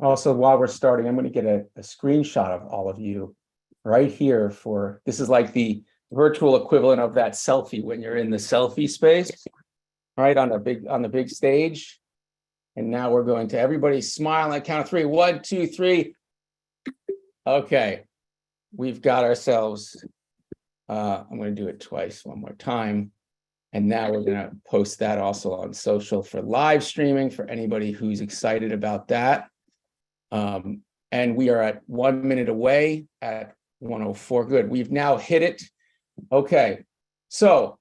Also, while we're starting, I'm going to get a screenshot of all of you right here this is like the virtual equivalent of that selfie when you're in the selfie space, right, on the big stage. And now we're going to everybody smile on the count of three. 1, 2, 3. Okay, we've got ourselves. I'm going to do it twice, one more time. And now we're going to post that also on social for live streaming for anybody who's excited about that. And we are at 1 minute away at 1:04. Good. We've now hit it. Okay. So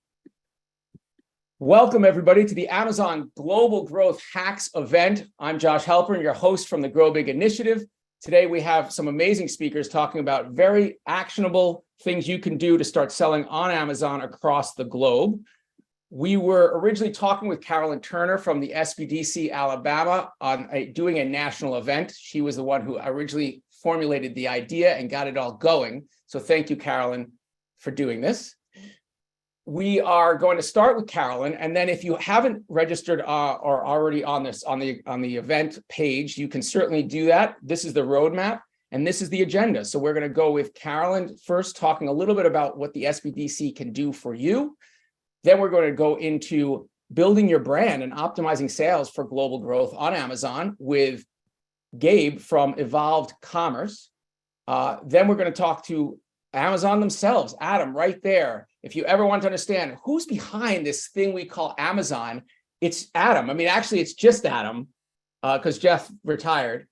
welcome everybody to the Amazon Global Growth Hacks event. I'm Josh Halpern, your host from the Grow Big Initiative. Today we have some amazing speakers talking about very actionable things you can do to start selling on Amazon across the globe. We were originally talking with Carolyn Turner from the SBDC Alabama on doing a national event. She was the one who originally formulated the idea and got it all going. So thank you, Carolyn, for doing this. We are going to start with Carolyn, and then if you haven't registered or already on the event page, you can certainly do that. This is the roadmap, and this is the agenda. So we're going to go with Carolyn first, talking a little bit about what the SBDC can do for you. Then we're going to go into building your brand and optimizing sales for global growth on Amazon with Gabe from Evolved Commerce. Then we're going to talk to Amazon themselves, Adam, right there. If you ever want to understand who's behind this thing we call Amazon, it's Adam. I mean, actually, it's just Adam because Jeff retired.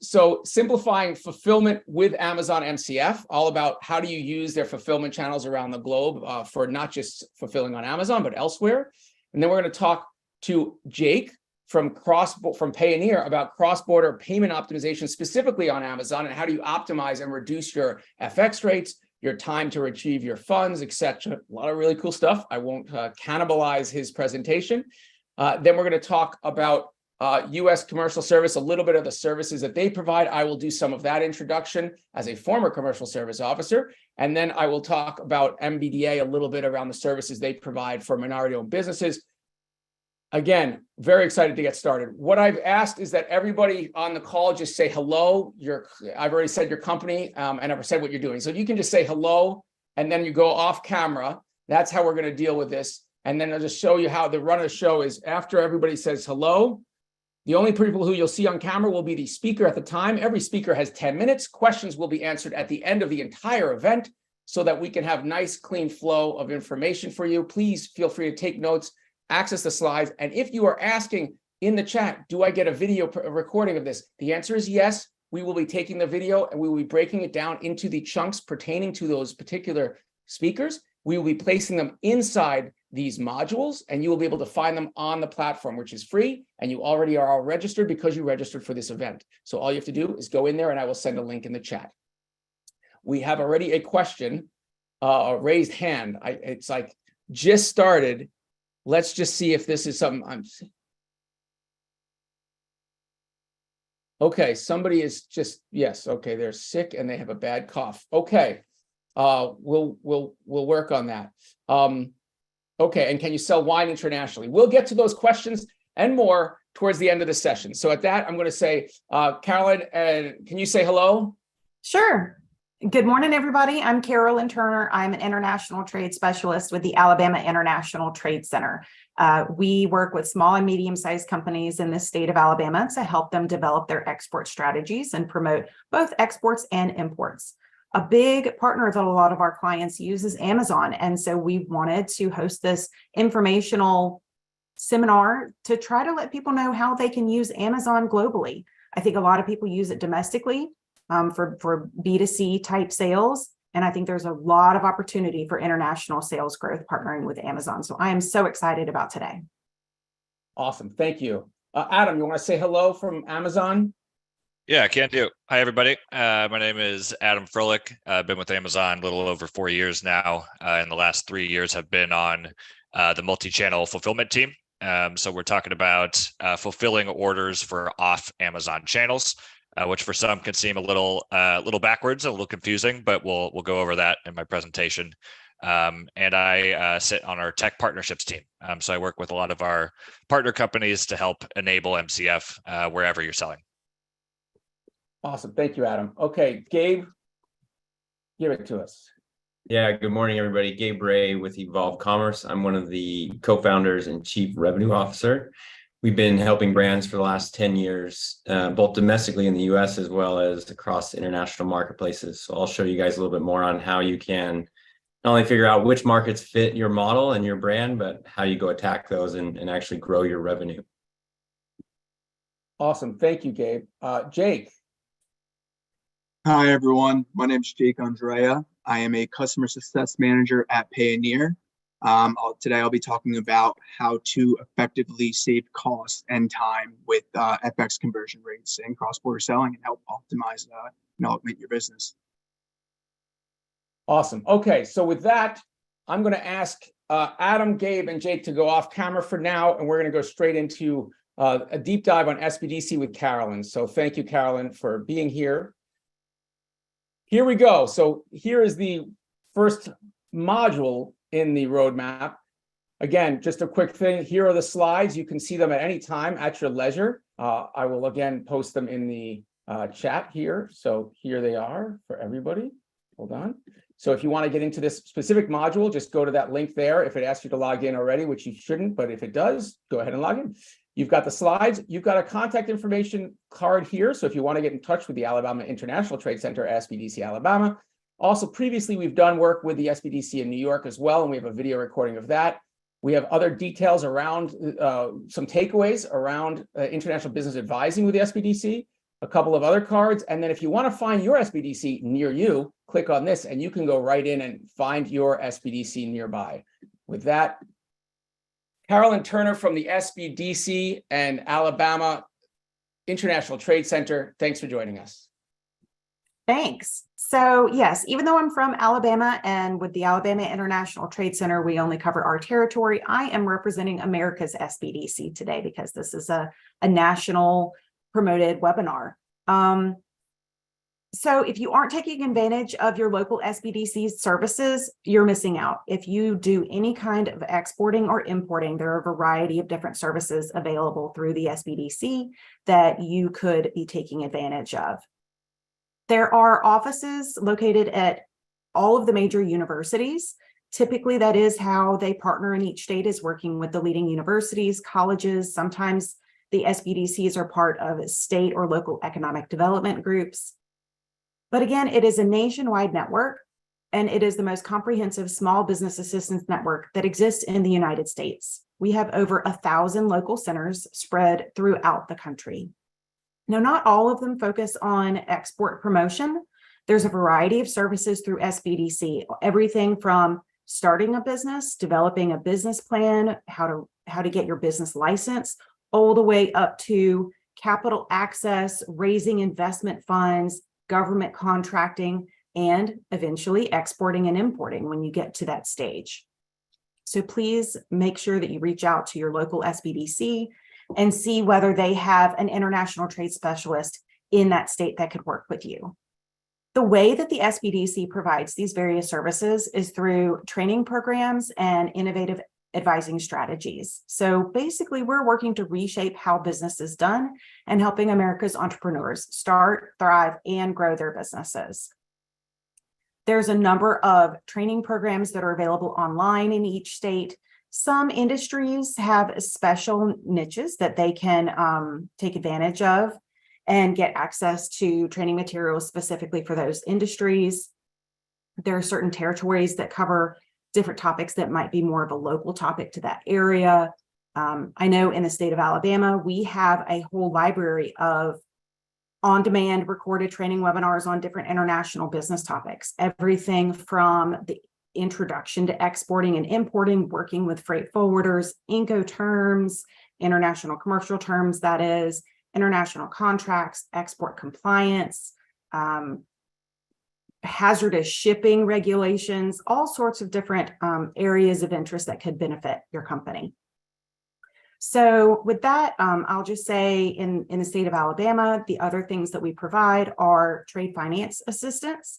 So simplifying fulfillment with Amazon MCF, all about how do you use their fulfillment channels around the globe for not just fulfilling on Amazon, but elsewhere. And then we're going to talk to Jake from Payoneer about cross-border payment optimization, specifically on Amazon, and how do you optimize and reduce your FX rates, your time to retrieve your funds, etc. A lot of really cool stuff. I won't cannibalize his presentation. Then we're going to talk about U.S. commercial service, a little bit of the services that they provide. I will do some of that introduction as a former commercial service officer. And then I will talk about MBDA, a little bit around the services they provide for minority-owned businesses. Again, very excited to get started. What I've asked is that everybody on the call just say hello. I've already said your company and I've said what you're doing. So you can just say hello and then you go off camera. That's how we're going to deal with this. And then I'll just show you how the run of the show is after everybody says hello. The only people who you'll see on camera will be the speaker at the time. Every speaker has 10 minutes. Questions will be answered at the end of the entire event so that we can have nice, clean flow of information for you. Please feel free to take notes, access the slides. And if you are asking in the chat, do I get a video recording of this? The answer is yes. We will be taking the video and we will be breaking it down into the chunks pertaining to those particular speakers. We will be placing them inside these modules, and you will be able to find them on the platform, which is free, and you already are all registered because you registered for this event. So all you have to do is go in there, and I will send a link in the chat. We have already a question, a raised hand. It's like just started. Let's just see if this is something I'm. Okay, somebody is just yes. Okay, they're sick and they have a bad cough. Okay, we'll work on that. Okay, and can you sell wine internationally? We'll get to those questions and more towards the end of the session. So at that, I'm going to say, Carolyn, can you say hello? Sure. Good morning, everybody. I'm Carolyn Turner. I'm an international trade specialist with the Alabama International Trade Center. We work with small and medium-sized companies in the state of Alabama to help them develop their export strategies and promote both exports and imports. A big partner that a lot of our clients use is Amazon. And so we wanted to host this informational seminar to try to let people know how they can use Amazon globally. I think a lot of people use it domestically for B2C type sales. And I think there's a lot of opportunity for international sales growth partnering with Amazon. So I am so excited about today. Awesome. Thank you. Adam, you want to say hello from Amazon? Yeah, I can do. Hi, everybody. My name is Adam Froelich. I've been with Amazon a little over 4 years now. In the last 3 years, have been on the multi-channel fulfillment team. So we're talking about fulfilling orders for off Amazon channels, which for some can seem a little backwards, a little confusing, but we'll go over that in my presentation. And I sit on our tech partnerships team. So I work with a lot of our partner companies to help enable MCF wherever you're selling. Awesome. Thank you, Adam. Okay, Gabe, give it to us. Yeah, good morning, everybody. Gabe Ray with Evolve Commerce. I'm one of the co-founders and chief revenue officer. We've been helping brands for the last 10 years, both domestically in the US as well as across international marketplaces. So I'll show you guys a little bit more on how you can not only figure out which markets fit your model and your brand, but how you go attack those and actually grow your revenue. Awesome. Thank you, Gabe. Jake. Hi, everyone. My name is Jake Andrea. I am a customer success manager at Payoneer. Today, I'll be talking about how to effectively save costs and time with FX conversion rates and cross-border selling and help optimize and augment your business. Awesome. Okay, so with that, I'm going to ask Adam, Gabe, and Jake to go off camera for now, and we're going to go straight into a deep dive on SBDC with Carolyn. So thank you, Carolyn, for being here. Here we go. So here is the first module in the roadmap. Again, just a quick thing. Here are the slides. You can see them at any time at your leisure. I will again post them in the chat here. So here they are for everybody. Hold on. So if you want to get into this specific module, just go to that link there. If it asks you to log in already, which you shouldn't, but if it does, go ahead and log in. You've got the slides. You've got a contact information card here. So if you want to get in touch with the Alabama International Trade Center, SBDC Alabama. Also, previously, we've done work with the SBDC in New York as well, and we have a video recording of that. We have other details around some takeaways around international business advising with the SBDC, a couple of other cards. And then if you want to find your SBDC near you, click on this and you can go right in and find your SBDC nearby. With that, Carolyn Turner from the SBDC and Alabama International Trade Center, thanks for joining us. Thanks. So yes, even though I'm from Alabama and with the Alabama International Trade Center, we only cover our territory. I am representing America's SBDC today because this is a national promoted webinar. So if you aren't taking advantage of your local SBDC services, you're missing out. If you do any kind of exporting or importing, there are a variety of different services available through the SBDC that you could be taking advantage of. There are offices located at all of the major universities. Typically, that is how they partner in each state, is working with the leading universities, colleges. Sometimes the SBDCs are part of state or local economic development groups. But again, it is a nationwide network, and it is the most comprehensive small business assistance network that exists in the United States. We have over 1,000 local centers spread throughout the country. Now, not all of them focus on export promotion. There's a variety of services through SBDC, everything from starting a business, developing a business plan, how to get your business license, all the way up to capital access, raising investment funds, government contracting, and eventually exporting and importing when you get to that stage. So please make sure that you reach out to your local SBDC and see whether they have an international trade specialist in that state that could work with you. The way that the SBDC provides these various services is through training programs and innovative advising strategies. So basically, we're working to reshape how business is done and helping America's entrepreneurs start, thrive, and grow their businesses. There's a number of training programs that are available online in each state. Some industries have special niches that they can take advantage of and get access to training materials specifically for those industries. There are certain territories that cover different topics that might be more of a local topic to that area. I know in the state of Alabama, we have a whole library of on-demand recorded training webinars on different international business topics, everything from the introduction to exporting and importing, working with freight forwarders, Incoterms, international commercial terms, that is, international contracts, export compliance, hazardous shipping regulations, all sorts of different areas of interest that could benefit your company. So with that, I'll just say in the state of Alabama, the other things that we provide are trade finance assistance.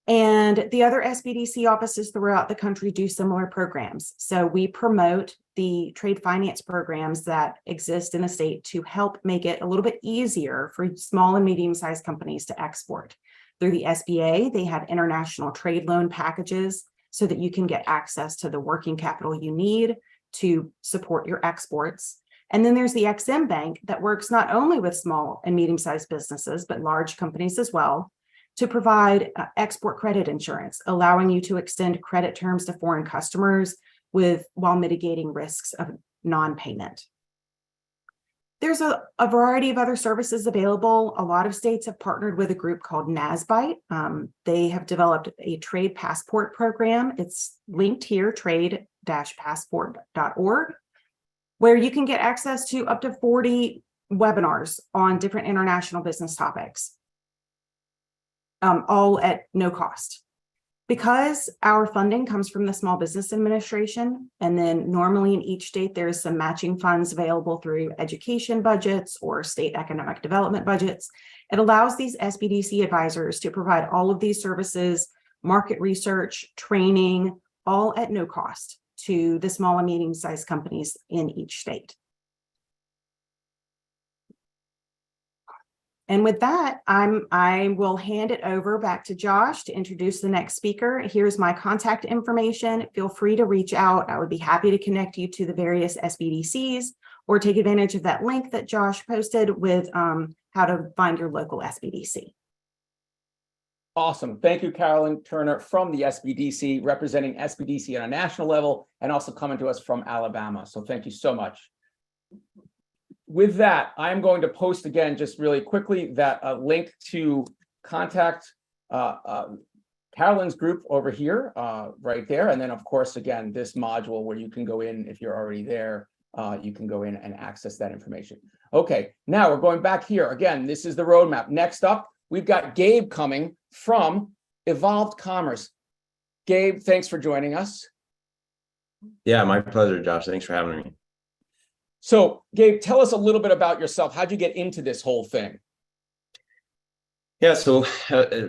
And the other SBDC offices throughout the country do similar programs. So we promote the trade finance programs that exist in the state to help make it a little bit easier for small and medium-sized companies to export. Through the SBA, they have international trade loan packages so that you can get access to the working capital you need to support your exports. And then there's the EXIM Bank that works not only with small and medium-sized businesses, but large companies as well, to provide export credit insurance, allowing you to extend credit terms to foreign customers while mitigating risks of non-payment. There's a variety of other services available. A lot of states have partnered with a group called NASBITE. They have developed a trade passport program. It's linked here, trade-passport.org, where you can get access to up to 40 webinars on different international business topics, all at no cost. Because our funding comes from the Small Business Administration, and then normally in each state, there's some matching funds available through education budgets or state economic development budgets. It allows these SBDC advisors to provide all of these services, market research, training, all at no cost to the small and medium-sized companies in each state. And with that, I will hand it over back to Josh to introduce the next speaker. Here's my contact information. Feel free to reach out. I would be happy to connect you to the various SBDCs or take advantage of that link that Josh posted with how to find your local SBDC. Awesome. Thank you, Carolyn Turner from the SBDC, representing SBDC on a national level and also coming to us from Alabama. So thank you so much. With that, I'm going to post again, just really quickly, that link to contact Carolyn's group over here, right there. And then, of course, again, this module where you can go in, if you're already there, you can go in and access that information. Okay, now we're going back here. Again, this is the roadmap. Next up, we've got Gabe coming from Evolved Commerce. Gabe, thanks for joining us. Yeah, my pleasure, Josh. Thanks for having me. So, Gabe, tell us a little bit about yourself. How'd you get into this whole thing? Yeah, so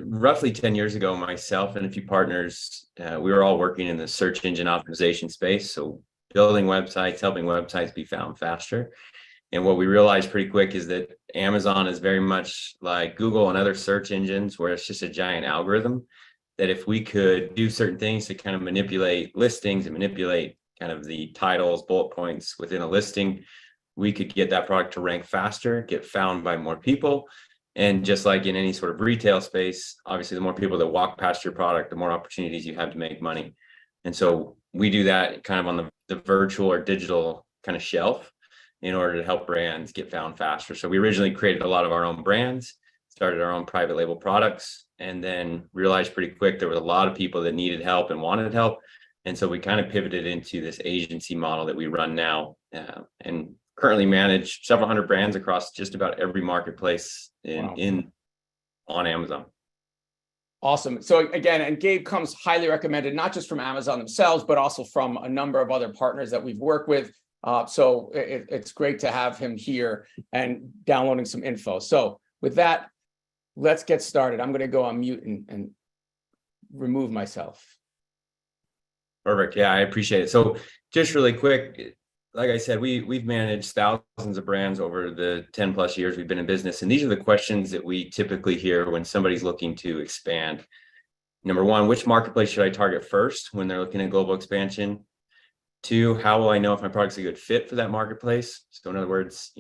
roughly 10 years ago, myself and a few partners, we were all working in the search engine optimization space. So building websites, helping websites be found faster. And what we realized pretty quick is that Amazon is very much like Google and other search engines, where it's just a giant algorithm, that if we could do certain things to kind of manipulate listings and manipulate kind of the titles, bullet points within a listing, we could get that product to rank faster, get found by more people. And just like in any sort of retail space, obviously, the more people that walk past your product, the more opportunities you have to make money. And so we do that kind of on the virtual or digital kind of shelf in order to help brands get found faster. So we originally created a lot of our own brands, started our own private label products, and then realized pretty quick there was a lot of people that needed help and wanted help. And so we kind of pivoted into this agency model that we run now, and currently manage several hundred brands across just about every marketplace on Amazon. Awesome. So again, and Gabe comes highly recommended, not just from Amazon themselves, but also from a number of other partners that we've worked with. So it's great to have him here and downloading some info. So with that, let's get started. I'm going to go on mute and remove myself. Perfect. Yeah, I appreciate it. So just really quick, like I said, we've managed thousands of brands over the 10 plus years we've been in business. And these are the questions that we typically hear when somebody's looking to expand. Number one, which marketplace should I target first when they're looking at global expansion? Two, how will I know if my product's a good fit for that marketplace? So in other words,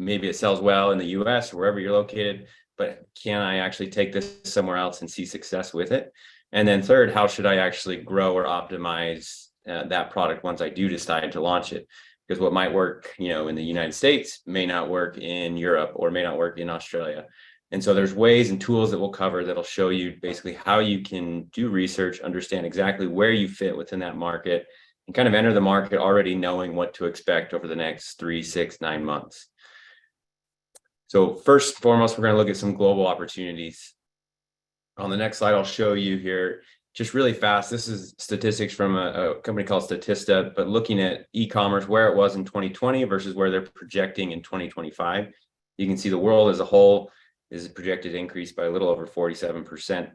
maybe it sells well in the US or wherever you're located, but can I actually take this somewhere else and see success with it? And then third, how should I actually grow or optimize that product once I do decide to launch it? Because what might work, in the United States may not work in Europe or may not work in Australia. And so there's ways and tools that we'll cover that'll show you basically how you can do research, understand exactly where you fit within that market, and kind of enter the market already knowing what to expect over the next 3, 6, 9 months. So first and foremost, we're going to look at some global opportunities. On the next slide, I'll show you here just really fast. This is statistics from a company called Statista, but looking at e-commerce, where it was in 2020 versus where they're projecting in 2025. You can see the world as a whole is projected to increase by a little over 47%.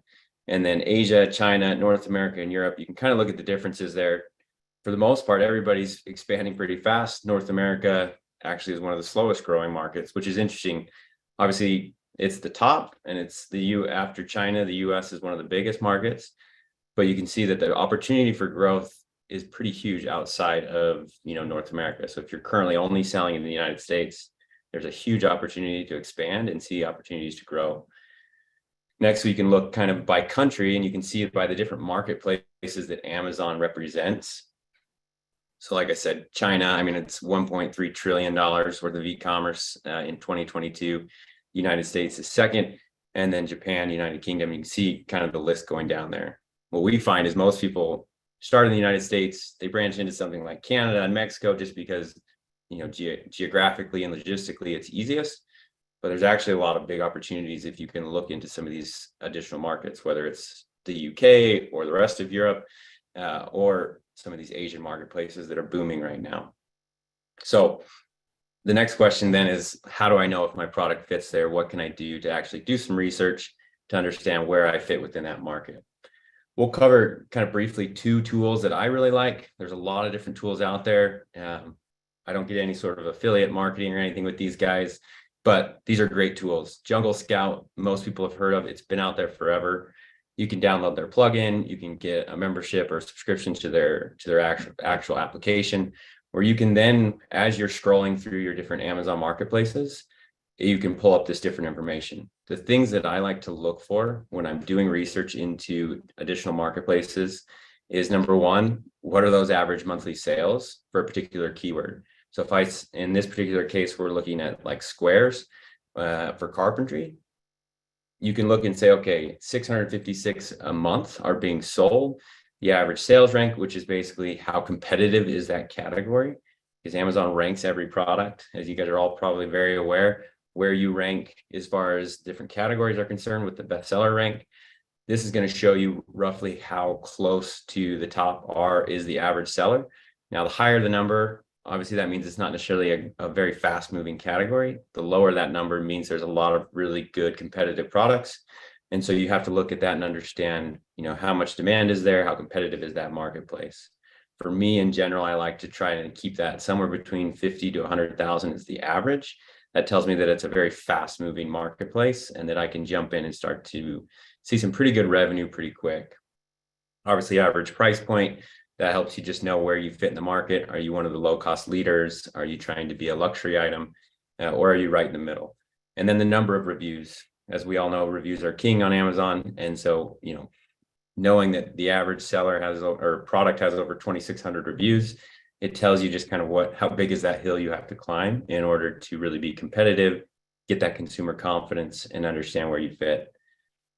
And then Asia, China, North America, and Europe, you can kind of look at the differences there. for the most part, everybody's expanding pretty fast. North America actually is one of the slowest growing markets, which is interesting. Obviously, it's the top, and it's after China, the US is one of the biggest markets, but you can see that the opportunity for growth is pretty huge outside of, North America. So if you're currently only selling in the United States, there's a huge opportunity to expand and see opportunities to grow. Next, we can look kind of by country, and you can see it by the different marketplaces that Amazon represents. So like I said, China, I mean, it's $1.3 trillion worth of e-commerce in 2022. United States is second, and then Japan, United Kingdom. You can see kind of the list going down there. What we find is most people start in the United States, they branch into something like Canada and Mexico just because, geographically and logistically it's easiest. But there's actually a lot of big opportunities if you can look into some of these additional markets, whether it's the UK or the rest of Europe, or some of these Asian marketplaces that are booming right now. So the next question then is, how do I know if my product fits there? What can I do to actually do some research to understand where I fit within that market? We'll cover kind of briefly 2 tools that I really like. There's a lot of different tools out there. I don't get any sort of affiliate marketing or anything with these guys, but these are great tools. Jungle Scout, most people have heard of. It's been out there forever. You can download their plugin. You can get a membership or a subscription to their actual application, where you can then, as you're scrolling through your different Amazon marketplaces, you can pull up this different information. The things that I like to look for when I'm doing research into additional marketplaces is, number one, what are those average monthly sales for a particular keyword? So if in this particular case, we're looking at like squares for carpentry, you can look and say, okay, 656 a month are being sold. The average sales rank, which is basically how competitive is that category, because Amazon ranks every product, as you guys are all probably very aware, where you rank as far as different categories are concerned with the bestseller rank. This is going to show you roughly how close to the top is the average seller. Now, the higher the number, obviously that means it's not necessarily a very fast moving category. The lower that number means there's a lot of really good competitive products. And so you have to look at that and understand, how much demand is there, how competitive is that marketplace. For me, in general, I like to try and keep that somewhere between 50 to 100,000 is the average. That tells me that it's a very fast moving marketplace and that I can jump in and start to see some pretty good revenue pretty quick. Obviously, average price point, that helps you just know where you fit in the market. Are you one of the low cost leaders? Are you trying to be a luxury item? Or are you right in the middle? And then the number of reviews. As we all know, reviews are king on Amazon. And so, knowing that the average seller product has over 2,600 reviews, it tells you just kind of how big is that hill you have to climb in order to really be competitive, get that consumer confidence, and understand where you fit.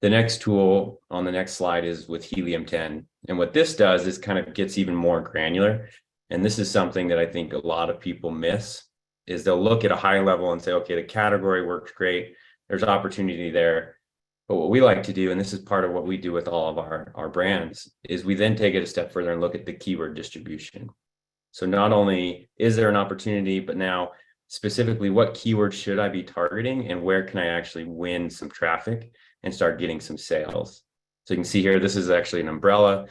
The next tool on the next slide is with Helium 10. And what this does is kind of gets even more granular. And this is something that I think a lot of people miss, is they'll look at a high level and say, okay, the category works great. There's opportunity there. But what we like to do, and this is part of what we do with all of our brands, is we then take it a step further and look at the keyword distribution. So not only is there an opportunity, but now specifically what keywords should I be targeting and where can I actually win some traffic and start getting some sales. So you can see here, this is actually an umbrella,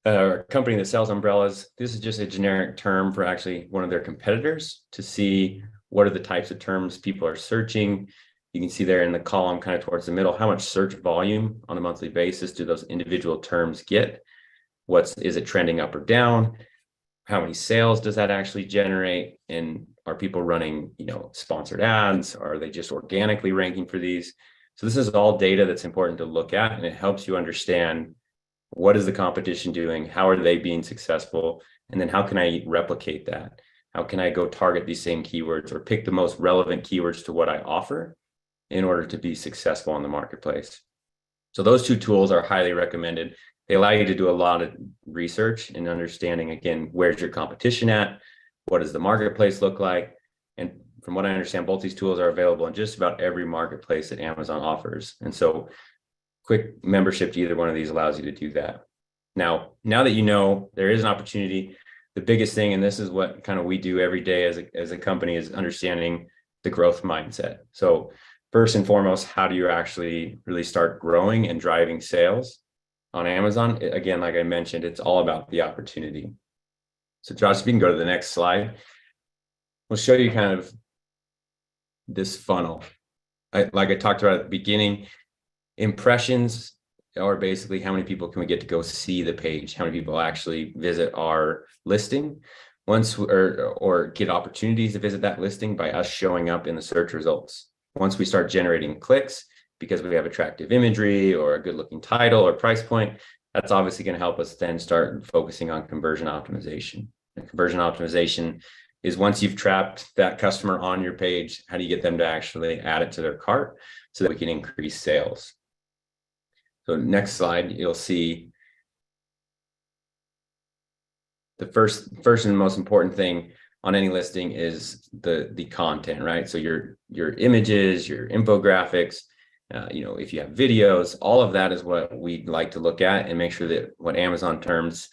a company that sells umbrellas. This is just a generic term for actually one of their competitors to see what are the types of terms people are searching. You can see there in the column kind of towards the middle, how much search volume on a monthly basis do those individual terms get? Is it trending up or down? How many sales does that actually generate? And are people running, sponsored ads? Are they just organically ranking for these? So this is all data that's important to look at, and it helps you understand what is the competition doing? How are they being successful? And then how can I replicate that? How can I go target these same keywords or pick the most relevant keywords to what I offer in order to be successful in the marketplace? So those 2 tools are highly recommended. They allow you to do a lot of research and understanding, again, where's your competition at? What does the marketplace look like? And from what I understand, both these tools are available in just about every marketplace that Amazon offers. And so quick membership to either one of these allows you to do that. Now that you know there is an opportunity, the biggest thing, and this is what kind of we do every day as a company, is understanding the growth mindset. So first and foremost, how do you actually really start growing and driving sales on Amazon? Again, like I mentioned, it's all about the opportunity. So Josh, if you can go to the next slide, we'll show you kind of this funnel. Like I talked about at the beginning, impressions are basically how many people can we get to go see the page, how many people actually visit our listing or get opportunities to visit that listing by us showing up in the search results. Once we start generating clicks because we have attractive imagery or a good looking title or price point, that's obviously going to help us then start focusing on conversion optimization. And conversion optimization is once you've trapped that customer on your page, how do you get them to actually add it to their cart so that we can increase sales? So next slide, you'll see the first and most important thing on any listing is the content, right? So your images, your infographics, if you have videos, all of that is what we'd like to look at and make sure that what Amazon terms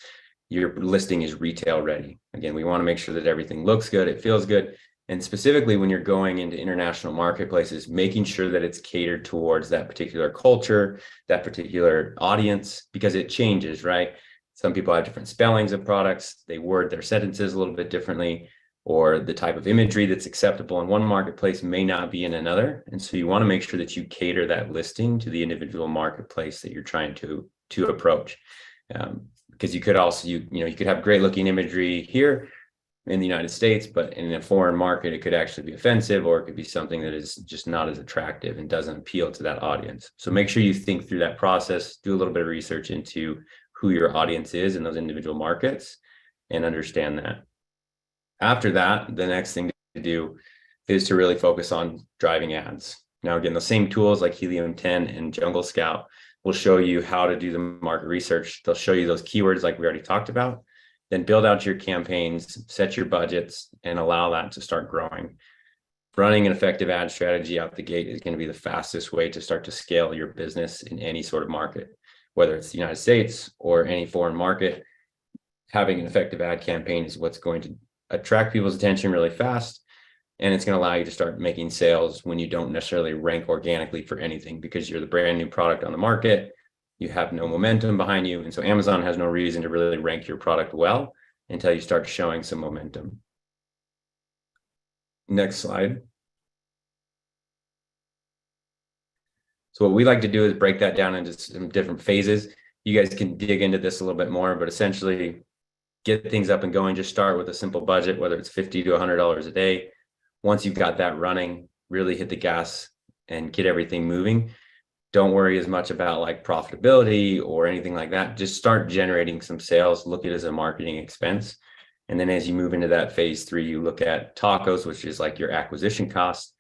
your listing is retail ready. Again, we want to make sure that everything looks good, it feels good. And specifically when you're going into international marketplaces, making sure that it's catered towards that particular culture, that particular audience, because it changes, right? Some people have different spellings of products, they word their sentences a little bit differently, or the type of imagery that's acceptable in one marketplace may not be in another. And so you want to make sure that you cater that listing to the individual marketplace that you're trying to approach. Because you could also, you could have great looking imagery here in the United States, but in a foreign market, it could actually be offensive, or it could be something that is just not as attractive and doesn't appeal to that audience. So make sure you think through that process, do a little bit of research into who your audience is in those individual markets and understand that. After that, the next thing to do is to really focus on driving ads. Now, again, the same tools like Helium 10 and Jungle Scout will show you how to do the market research. They'll show you those keywords like we already talked about, then build out your campaigns, set your budgets, and allow that to start growing. Running an effective ad strategy out the gate is going to be the fastest way to start to scale your business in any sort of market, whether it's the United States or any foreign market. Having an effective ad campaign is what's going to attract people's attention really fast. And it's going to allow you to start making sales when you don't necessarily rank organically for anything because you're the brand new product on the market. You have no momentum behind you. And so Amazon has no reason to really rank your product well until you start showing some momentum. Next slide. So what we like to do is break that down into some different phases. You guys can dig into this a little bit more, but essentially get things up and going. Just start with a simple budget, whether it's $50 to $100 a day. Once you've got that running, really hit the gas and get everything moving. Don't worry as much about like profitability or anything like that. Just start generating some sales, look at it as a marketing expense. And then as you move into that phase 3, you look at tacos, which is like your acquisition cost,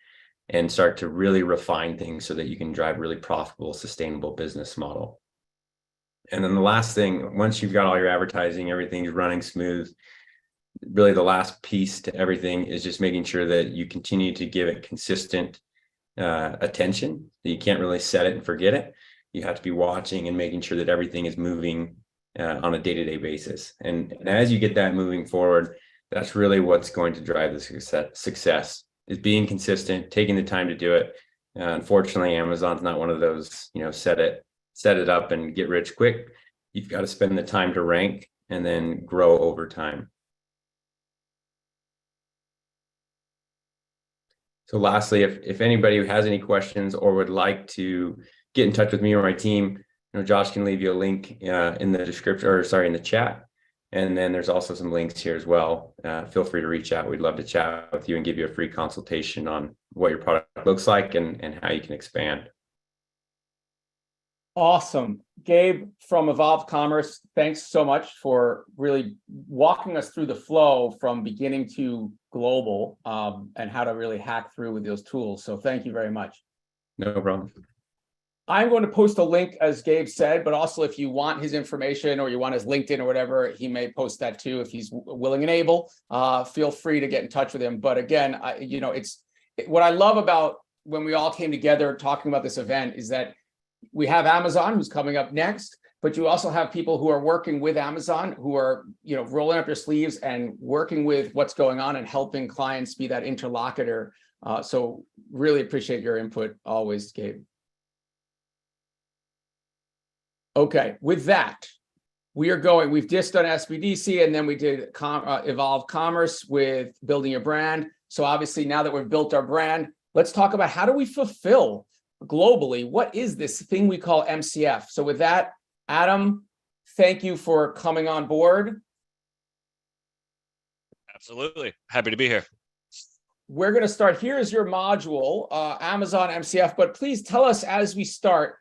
and start to really refine things so that you can drive really profitable, sustainable business model. And then the last thing, once you've got all your advertising, everything's running smooth, really the last piece to everything is just making sure that you continue to give it consistent attention. You can't really set it and forget it. You have to be watching and making sure that everything is moving on a day-to-day basis. And as you get that moving forward, that's really what's going to drive the success is being consistent, taking the time to do it. Unfortunately, Amazon's not one of those, set it up and get rich quick. You've got to spend the time to rank and then grow over time. So lastly, if anybody has any questions or would like to get in touch with me or my team, Josh can leave you a link in the description, in the chat. And then there's also some links here as well. Feel free to reach out. We'd love to chat with you and give you a free consultation on what your product looks like and how you can expand. Awesome. Gabe from Evolved Commerce, thanks so much for really walking us through the flow from beginning to global and how to really hack through with those tools. So thank you very much. No problem. I'm going to post a link, as Gabe said, but also if you want his information or you want his LinkedIn or whatever, he may post that too if he's willing and able. Feel free to get in touch with him. But again, it's what I love about when we all came together talking about this event is that we have Amazon who's coming up next, but you also have people who are working with Amazon who are, rolling up their sleeves and working with what's going on and helping clients be that interlocutor. So really appreciate your input always, Gabe. Okay, with that, we've just done SBDC, and then we did Evolve Commerce with building your brand. So obviously now that we've built our brand, let's talk about how do we fulfill globally? What is this thing we call MCF? So with that, Adam, thank you for coming on board. Absolutely. Happy to be here. We're going to start. Here is your module, Amazon MCF, but please tell us as we start,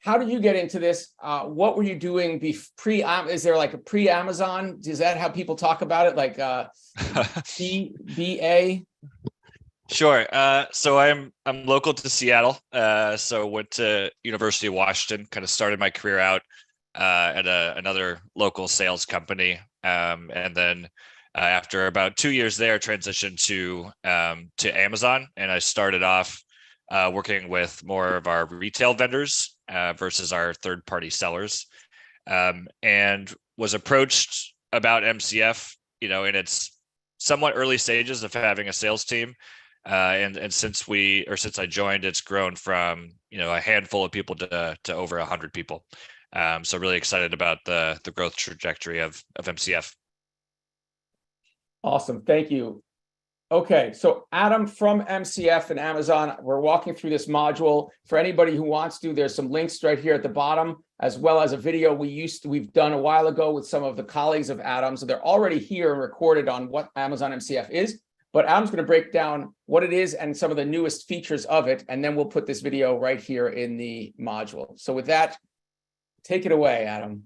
how did you get into this? What were you doing is there like a pre-Amazon? Is that how people talk about it? Like BA? Sure. So I'm local to Seattle. So went to University of Washington, kind of started my career out at another local sales company. And then after about 2 years there, transitioned to Amazon. And I started off working with more of our retail vendors versus our third-party sellers, and was approached about MCF, in its somewhat early stages of having a sales team. And since I joined, it's grown from a handful of people to over 100 people. So really excited about the growth trajectory of MCF. Awesome, thank you. Okay, so Adam from MCF and Amazon, we're walking through this module. For anybody who wants to, there's some links right here at the bottom, as well as a video we've done a while ago with some of the colleagues of Adam. So they're already here and recorded on what Amazon MCF is. But Adam's going to break down what it is and some of the newest features of it, and then we'll put this video right here in the module. So with that, take it away, Adam.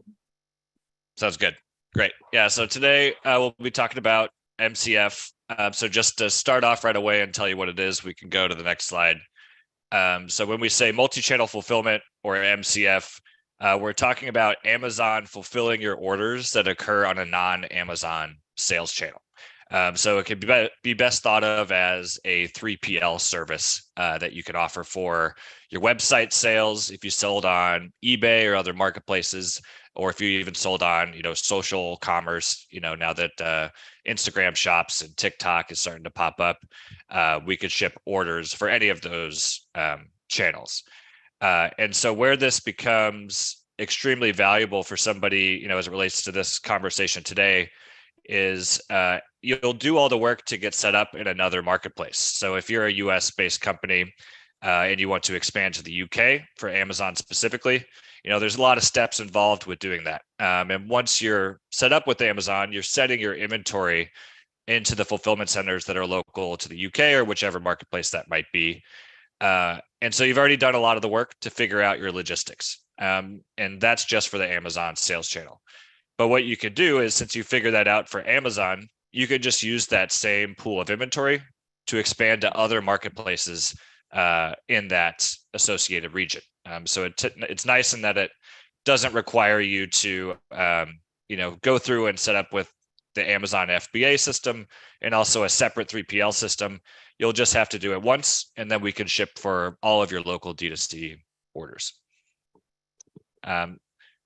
Sounds good. Great. Yeah. So today we'll be talking about MCF. So just to start off right away and tell you what it is, we can go to the next slide. So when we say multi-channel fulfillment or MCF, we're talking about Amazon fulfilling your orders that occur on a non-Amazon sales channel. So it can be best thought of as a 3PL service that you can offer for your website sales if you sold on eBay or other marketplaces, or if you even sold on, social commerce, now that Instagram shops and TikTok is starting to pop up, we could ship orders for any of those channels. And so where this becomes extremely valuable for somebody, as it relates to this conversation today, is you'll do all the work to get set up in another marketplace. So if you're a US-based company and you want to expand to the UK for Amazon specifically, there's a lot of steps involved with doing that. And once you're set up with Amazon, you're setting your inventory into the fulfillment centers that are local to the UK or whichever marketplace that might be. And so you've already done a lot of the work to figure out your logistics. And that's just for the Amazon sales channel. But what you could do is, since you figure that out for Amazon, you could just use that same pool of inventory to expand to other marketplaces in that associated region. So it's nice in that it doesn't require you to go through and set up with the Amazon FBA system and also a separate 3PL system. You'll just have to do it once, and then we can ship for all of your local D2C orders.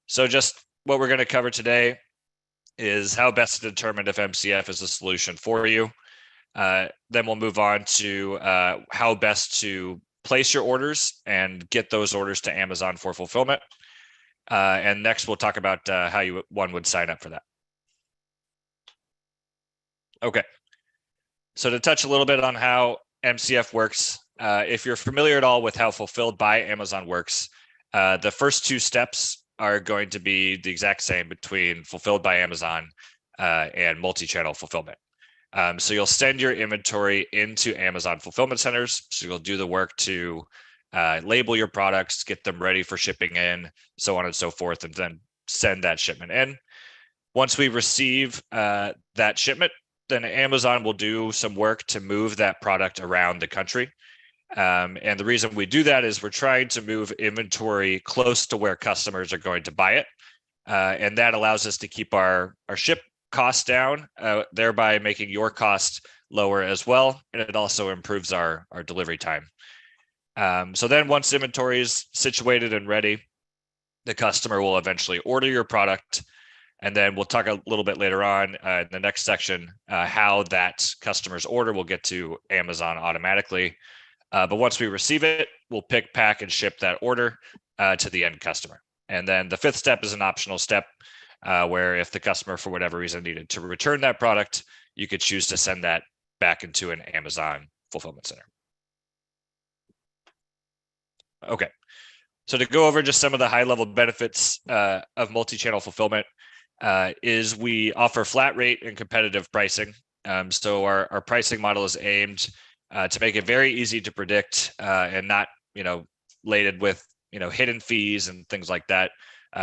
So just what we're going to cover today is how best to determine if MCF is a solution for you. Then we'll move on to how best to place your orders and get those orders to Amazon for fulfillment. And next, we'll talk about how one would sign up for that. Okay. So to touch a little bit on how MCF works, if you're familiar at all with how Fulfilled by Amazon works, the first two steps are going to be the exact same between Fulfilled by Amazon and multi-channel fulfillment. So you'll send your inventory into Amazon fulfillment centers. So you'll do the work to label your products, get them ready for shipping in, so on and so forth, and then send that shipment in. Once we receive that shipment, then Amazon will do some work to move that product around the country. And the reason we do that is we're trying to move inventory close to where customers are going to buy it. And that allows us to keep our ship costs down, thereby making your cost lower as well. And it also improves our delivery time. So then once inventory is situated and ready, the customer will eventually order your product. And then we'll talk a little bit later on in the next section, how that customer's order will get to Amazon automatically. But once we receive it, we'll pick, pack, and ship that order to the end customer. And then the fifth step is an optional step. where if the customer for whatever reason needed to return that product, you could choose to send that back into an Amazon fulfillment center. Okay, so to go over just some of the high-level benefits of multi-channel fulfillment is we offer flat rate and competitive pricing. So our pricing model is aimed to make it very easy to predict and not, laden with, hidden fees and things like that.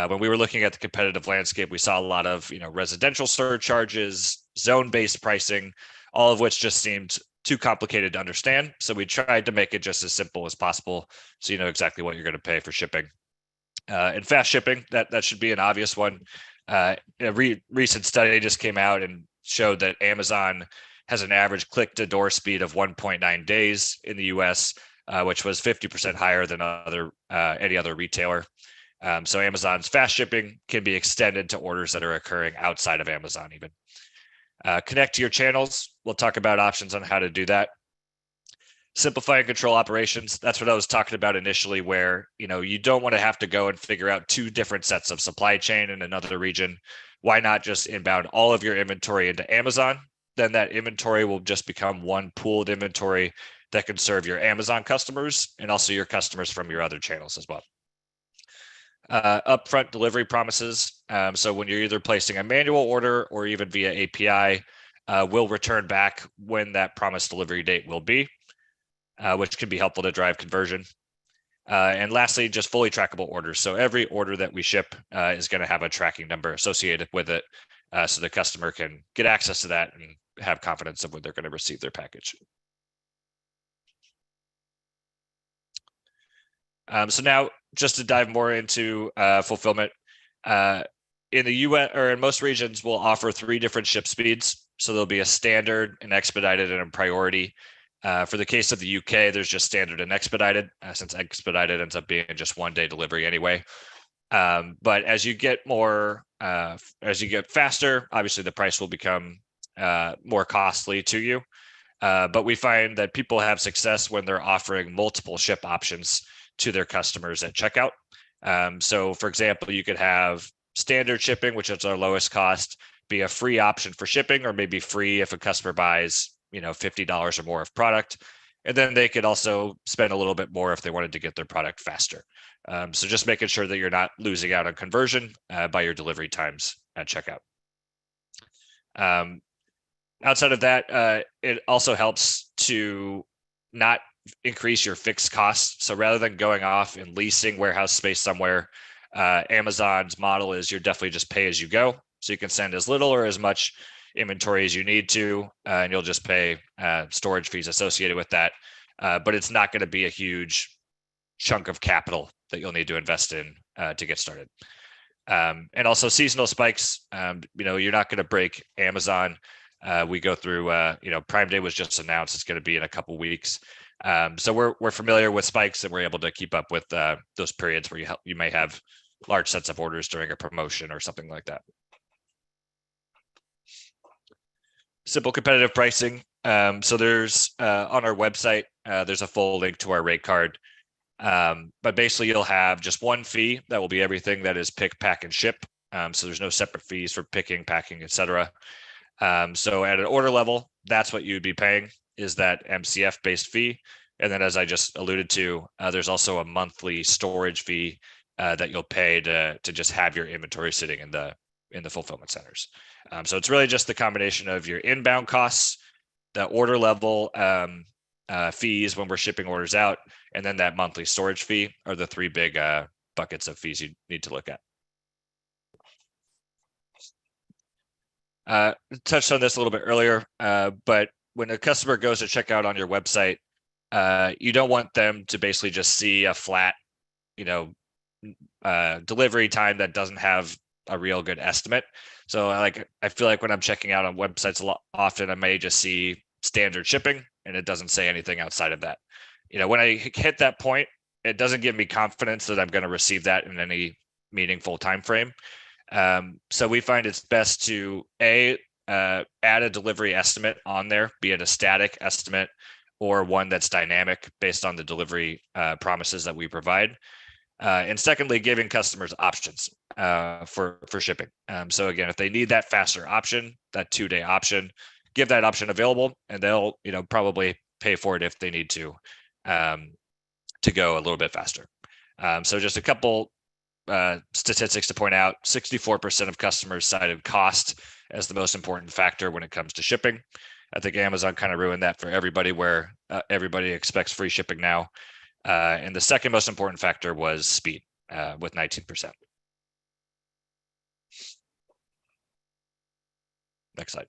When we were looking at the competitive landscape, we saw a lot of, residential surcharges, zone-based pricing, all of which just seemed too complicated to understand. So we tried to make it just as simple as possible, so you know exactly what you're going to pay for shipping. And fast shipping, that should be an obvious one. A recent study just came out and showed that Amazon has an average click-to-door speed of 1.9 days in the U.S., which was 50% higher than any other retailer. So Amazon's fast shipping can be extended to orders that are occurring outside of Amazon even. Connect to your channels. We'll talk about options on how to do that. Simplify and control operations. That's what I was talking about initially, where you don't want to have to go and figure out two different sets of supply chain in another region. Why not just inbound all of your inventory into Amazon? Then that inventory will just become one pooled inventory that can serve your Amazon customers and also your customers from your other channels as well. Upfront delivery promises. So when you're either placing a manual order or even via API, we'll return back when that promised delivery date will be, which can be helpful to drive conversion. And lastly, just fully trackable orders. So every order that we ship is going to have a tracking number associated with it, so the customer can get access to that and have confidence of when they're going to receive their package. So now, just to dive more into fulfillment, in the US or in most regions, we'll offer 3 different ship speeds. So there'll be a standard, an expedited, and a priority. For the case of the UK, there's just standard and expedited, since expedited ends up being just 1-day delivery anyway. But as you get faster, obviously the price will become more costly to you. But we find that people have success when they're offering multiple ship options to their customers at checkout. So for example, you could have standard shipping, which is our lowest cost, be a free option for shipping, or maybe free if a customer buys, $50 or more of product. And then they could also spend a little bit more if they wanted to get their product faster. So just making sure that you're not losing out on conversion by your delivery times at checkout. Outside of that, it also helps to not increase your fixed costs. So rather than going off and leasing warehouse space somewhere, Amazon's model is you're definitely just pay as you go. So you can send as little or as much inventory as you need to, and you'll just pay storage fees associated with that. But it's not going to be a huge chunk of capital that you'll need to invest in to get started. And also seasonal spikes. You're not going to break Amazon. We go through, Prime Day was just announced. It's going to be in a couple weeks. So we're familiar with spikes, and we're able to keep up with those periods where you may have large sets of orders during a promotion or something like that. Simple competitive pricing. So there's on our website, there's a full link to our rate card. But basically you'll have just one fee that will be everything that is pick, pack, and ship. So there's no separate fees for picking, packing, etc. So at an order level, that's what you'd be paying, is that MCF based fee. And then as I just alluded to, there's also a monthly storage fee that you'll pay to just have your inventory sitting in the fulfillment centers. So it's really just the combination of your inbound costs, the order level fees when we're shipping orders out, and then that monthly storage fee are the 3 big buckets of fees you need to look at. Touched on this a little bit earlier, but when a customer goes to check out on your website, you don't want them to basically just see a flat, delivery time that doesn't have a real good estimate. So I feel like when I'm checking out on websites often, I may just see standard shipping and it doesn't say anything outside of that. When I hit that point, it doesn't give me confidence that I'm going to receive that in any meaningful time frame. So we find it's best to add a delivery estimate on there, be it a static estimate or one that's dynamic based on the delivery promises that we provide. And secondly, giving customers options for shipping. So again, if they need that faster option, that 2-day option, give that option available, and they'll probably pay for it if they need to go a little bit faster. So just a couple statistics to point out: 64% of customers cited cost as the most important factor when it comes to shipping. I think Amazon kind of ruined that for everybody, where everybody expects free shipping now. And the second most important factor was speed, with 19%. Next slide.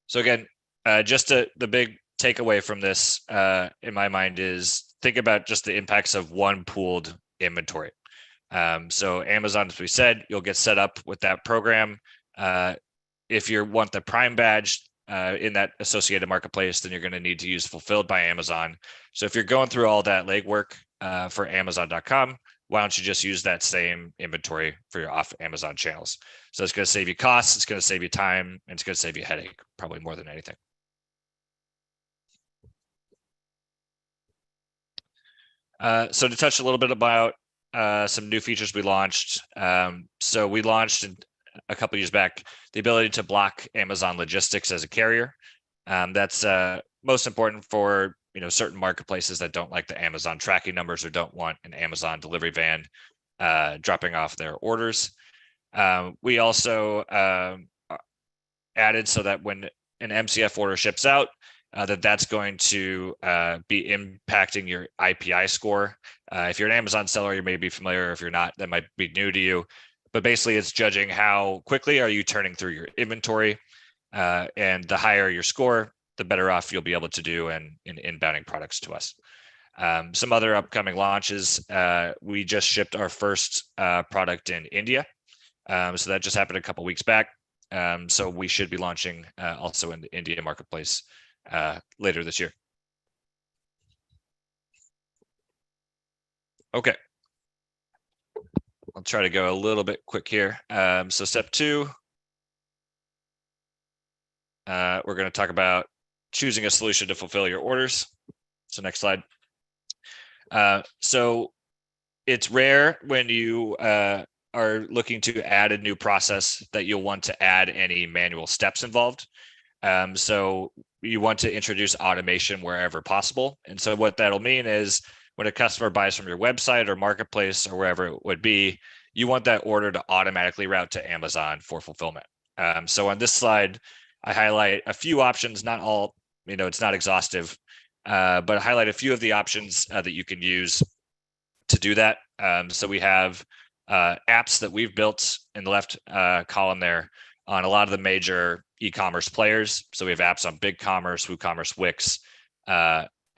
So again, just the big takeaway from this, in my mind, is think about just the impacts of one pooled inventory. So Amazon, as we said, you'll get set up with that program. If you want the Prime badge in that associated marketplace, then you're going to need to use Fulfilled by Amazon. So if you're going through all that legwork for Amazon.com, why don't you just use that same inventory for your off Amazon channels? So it's going to save you costs, it's going to save you time, and it's going to save you a headache, probably more than anything. So to touch a little bit about some new features we launched. So we launched a couple years back the ability to block Amazon logistics as a carrier. That's most important for certain marketplaces that don't like the Amazon tracking numbers or don't want an Amazon delivery van dropping off their orders. We also added so that when an MCF order ships out, that's going to be impacting your IPI score. If you're an Amazon seller, you may be familiar. If you're not, that might be new to you. But basically, it's judging how quickly are you turning through your inventory. And the higher your score, the better off you'll be able to do in inbounding products to us. Some other upcoming launches, we just shipped our first product in India. So that just happened a couple weeks back. So we should be launching also in the India marketplace later this year. Okay. I'll try to go a little bit quick here. So step 2, we're going to talk about choosing a solution to fulfill your orders. So next slide. So it's rare when you are looking to add a new process that you'll want to add any manual steps involved. So you want to introduce automation wherever possible. And so what that'll mean is when a customer buys from your website or marketplace or wherever it would be, you want that order to automatically route to Amazon for fulfillment. So on this slide, I highlight a few options, not all, it's not exhaustive, but I highlight a few of the options that you can use to do that. So we have apps that we've built in the left column there on a lot of the major e-commerce players. So we have apps on BigCommerce, WooCommerce, Wix,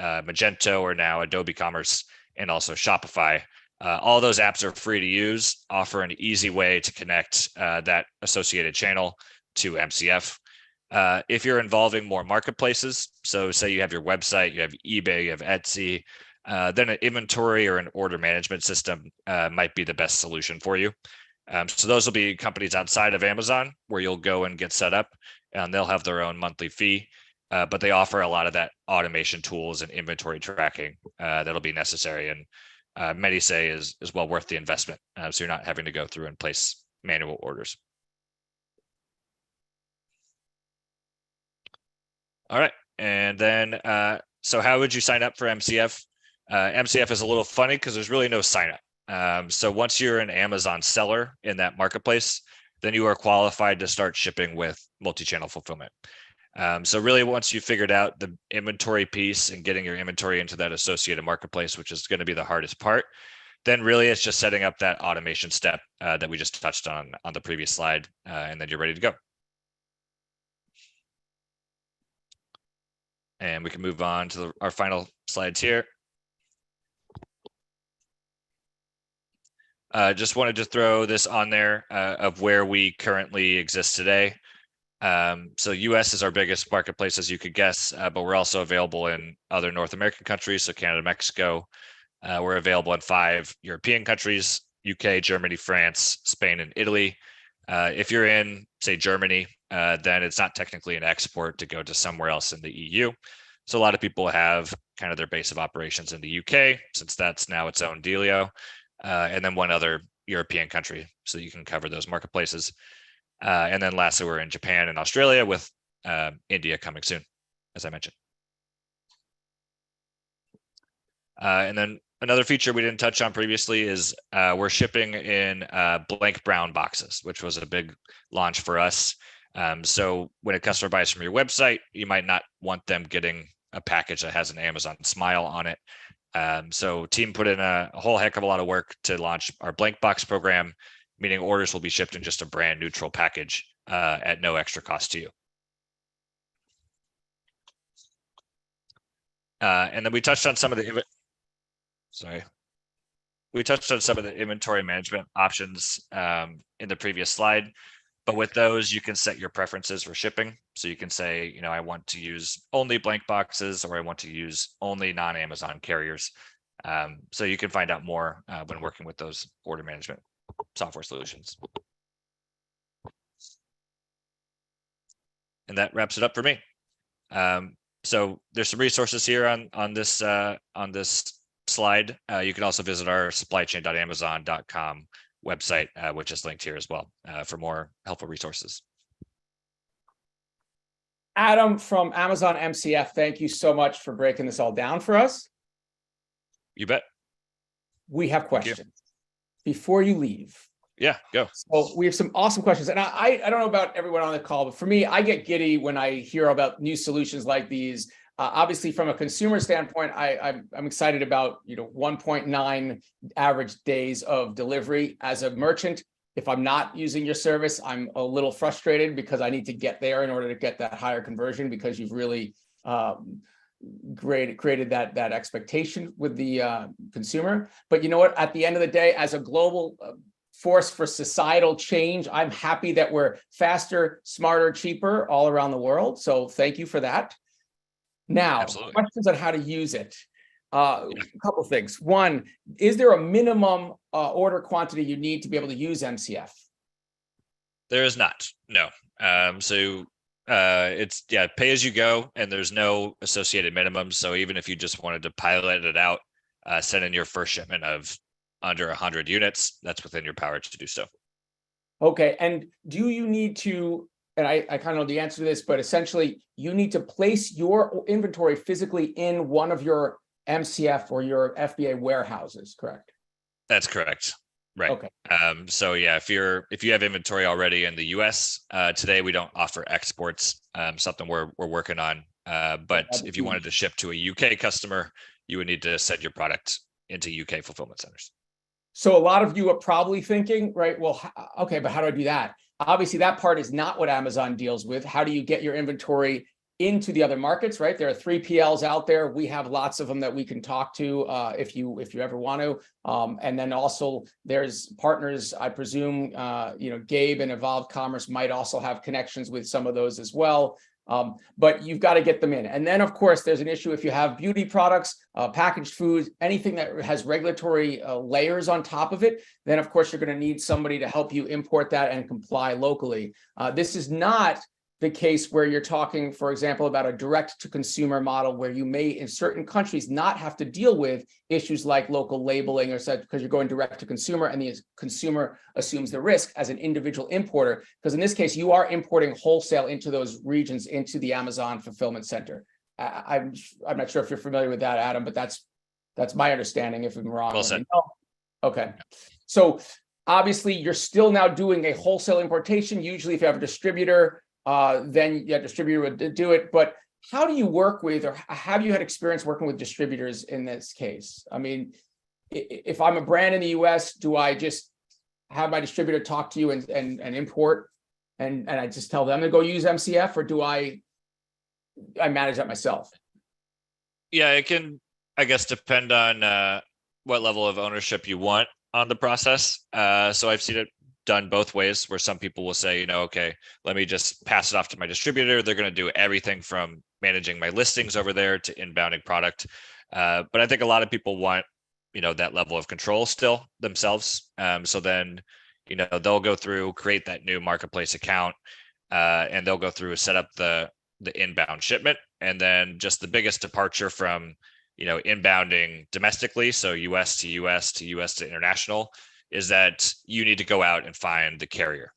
Magento, or now Adobe Commerce, and also Shopify. All those apps are free to use, offer an easy way to connect that associated channel to MCF. If you're involving more marketplaces, so say you have your website, you have eBay, you have Etsy, then an inventory or an order management system might be the best solution for you. So those will be companies outside of Amazon where you'll go and get set up, and they'll have their own monthly fee, but they offer a lot of that automation tools and inventory tracking that'll be necessary, and many say is well worth the investment. So you're not having to go through and place manual orders. All right, and then so how would you sign up for MCF? MCF is a little funny because there's really no sign up. So once you're an Amazon seller in that marketplace, then you are qualified to start shipping with multi-channel fulfillment. So really, once you figured out the inventory piece and getting your inventory into that associated marketplace, which is going to be the hardest part, then really it's just setting up that automation step that we just touched on the previous slide, and then you're ready to go. And we can move on to our final slides here. Just wanted to throw this on there of where we currently exist today. So US is our biggest marketplace, as you could guess, but we're also available in other North American countries, so Canada, Mexico. We're available in 5 European countries: UK, Germany, France, Spain, and Italy. If you're in, say, Germany, then it's not technically an export to go to somewhere else in the EU. So a lot of people have kind of their base of operations in the UK, since that's now its own dealio, and then one other European country, so you can cover those marketplaces. And then lastly, we're in Japan and Australia, with India coming soon, as I mentioned. And then another feature we didn't touch on previously is we're shipping in blank brown boxes, which was a big launch for us. So when a customer buys from your website, you might not want them getting a package that has an Amazon smile on it. So team put in a whole heck of a lot of work to launch our blank box program, meaning orders will be shipped in just a brand neutral package at no extra cost to you. And then we touched on some of the inventory management options in the previous slide. But with those, you can set your preferences for shipping. So you can say, you know, I want to use only blank boxes, or I want to use only non-Amazon carriers. So you can find out more when working with those order management software solutions. And that wraps it up for me. So there's some resources here on this slide. You can also visit our supplychain.amazon.com website, which is linked here as well, for more helpful resources. Adam from Amazon MCF, thank you so much for breaking this all down for us. You bet. We have questions before you leave. Yeah, go. So we have some awesome questions. And I don't know about everyone on the call, but for me, I get giddy when I hear about new solutions like these. Obviously, from a consumer standpoint, I'm excited about 1.9 average days of delivery. As a merchant, if I'm not using your service, I'm a little frustrated because I need to get there in order to get that higher conversion, because you've really created that expectation with the consumer. But you know what? At the end of the day, as a global force for societal change, I'm happy that we're faster, smarter, cheaper all around the world. So thank you for that. Now, Absolutely. Questions on how to use it. A couple of things. One, is there a minimum order quantity you need to be able to use MCF? There is not, no. So it's pay as you go, and there's no associated minimums. So even if you just wanted to pilot it out, send in your first shipment of under 100 units, that's within your power to do so. Okay, and do you need to, and I kind of know the answer to this, but essentially you need to place your inventory physically in one of your MCF or your FBA warehouses, correct? That's correct. Right. Okay. So yeah, if you have inventory already in the US, today we don't offer exports, something we're working on. But if you wanted to ship to a UK customer, you would need to send your product into UK fulfillment centers. So a lot of you are probably thinking, right, well, okay, but how do I do that? Obviously, that part is not what Amazon deals with. How do you get your inventory into the other markets, right? There are 3PLs out there. We have lots of them that we can talk to if you ever want to. And then also there's partners, I presume, Gabe and Evolve Commerce might also have connections with some of those as well. But you've got to get them in. And then, of course, there's an issue if you have beauty products, packaged foods, anything that has regulatory layers on top of it, then, of course, you're going to need somebody to help you import that and comply locally. This is not the case where you're talking, for example, about a direct-to-consumer model where you may, in certain countries, not have to deal with issues like local labeling or such, because you're going direct-to-consumer and the consumer assumes the risk as an individual importer. Because in this case, you are importing wholesale into those regions, into the Amazon fulfillment center. I'm not sure if you're familiar with that, Adam, but that's my understanding. If I'm wrong, well said. Okay. So obviously, you're still now doing a wholesale importation. Usually, if you have a distributor, then your distributor would do it. But how do you work with, or have you had experience working with distributors in this case? I mean, if I'm a brand in the US, do I just have my distributor talk to you and import, and I just tell them to go use MCF, or do I manage that myself? Yeah, it can, I guess, depend on what level of ownership you want on the process. So I've seen it done both ways, where some people will say, okay, let me just pass it off to my distributor. They're going to do everything from managing my listings over there to inbounding product. But I think a lot of people want, that level of control still themselves. So then, they'll go through, create that new marketplace account, and they'll go through, set up the the inbound shipment. And then just the biggest departure from, inbounding domestically, so US to US to US to international, is that you need to go out and find the carrier.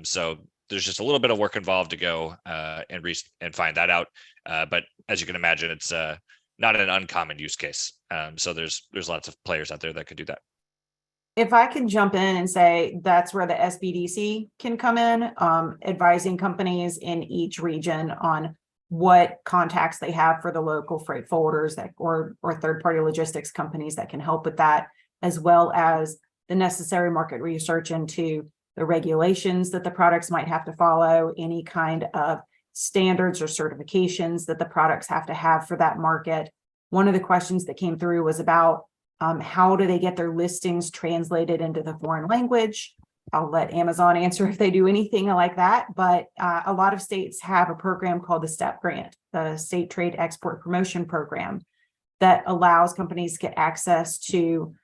So there's just a little bit of work involved to go and find that out. But as you can imagine, it's not an uncommon use case. So there's lots of players out there that could do that. If I can jump in and say that's where the SBDC can come in, advising companies in each region on what contacts they have for the local freight forwarders or third-party logistics companies that can help with that, as well as the necessary market research into the regulations that the products might have to follow, any kind of standards or certifications that the products have to have for that market. One of the questions that came through was about how do they get their listings translated into the foreign language? I'll let Amazon answer if they do anything like that, but a lot of states have a program called the STEP grant, the State Trade Export Promotion Program, that allows companies to get access to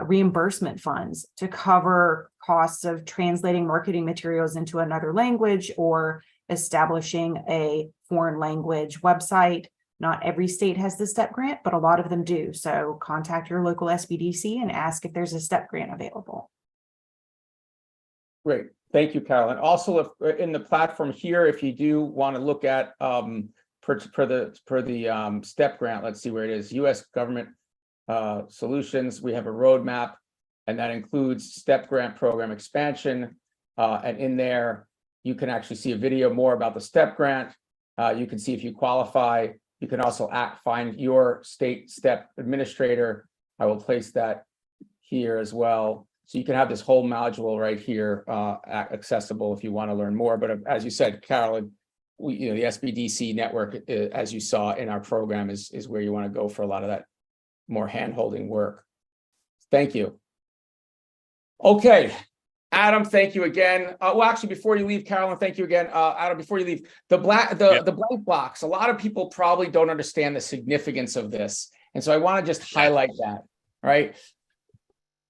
reimbursement funds to cover costs of translating marketing materials into another language or establishing a foreign language website. Not every state has the STEP grant, but a lot of them do. So contact your local SBDC and ask if there's a STEP grant available. Great. Thank you, Carolyn. Also, if in the platform here, if you do want to look at per the STEP grant, let's see where it is, U.S. government solutions, we have a roadmap, and that includes STEP grant program expansion. And in there, you can actually see a video more about the STEP grant. You can see if you qualify. You can also find your state STEP administrator. I will place that here as well. So you can have this whole module right here accessible if you want to learn more. But as you said, Carolyn, the SBDC network, as you saw in our program, is where you want to go for a lot of that more hand-holding work. Thank you. Okay, Adam, thank you again. Well, actually, before you leave, Carolyn, thank you again. Adam, before you leave, the blank box, a lot of people probably don't understand the significance of this. And so I want to just highlight that, right?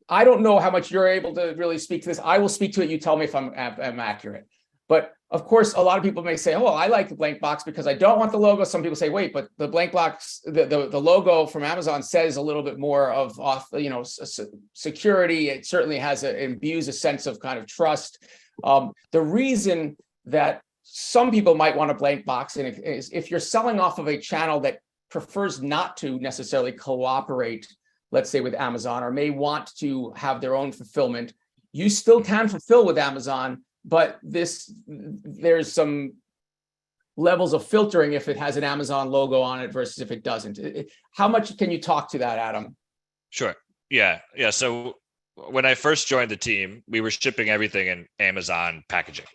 I don't know how much you're able to really speak to this. I will speak to it. You tell me if I'm accurate. But of course, a lot of people may say, oh, well, I like the blank box because I don't want the logo. Some people say, wait, but the blank box, the logo from Amazon says a little bit more of security. It certainly imbues a sense of kind of trust. The reason that some people might want a blank box is if you're selling off of a channel that prefers not to necessarily cooperate, let's say with Amazon, or may want to have their own fulfillment, you still can fulfill with Amazon, but there's some levels of filtering if it has an Amazon logo on it versus if it doesn't. How much can you talk to that, Adam? Sure. Yeah. So when I first joined the team, we were shipping everything in Amazon packaging,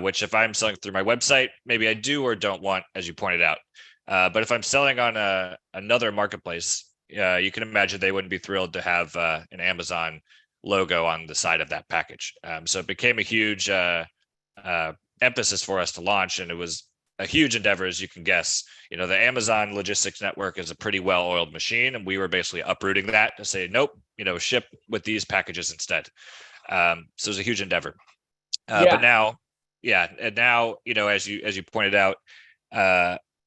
which if I'm selling through my website, maybe I do or don't want, as you pointed out. But if I'm selling on another marketplace, you can imagine they wouldn't be thrilled to have an Amazon logo on the side of that package. So it became a huge emphasis for us to launch, and it was a huge endeavor, as you can guess. The Amazon logistics network is a pretty well-oiled machine, and we were basically uprooting that to say, nope, ship with these packages instead. So it was a huge endeavor. But now, and now, as you pointed out,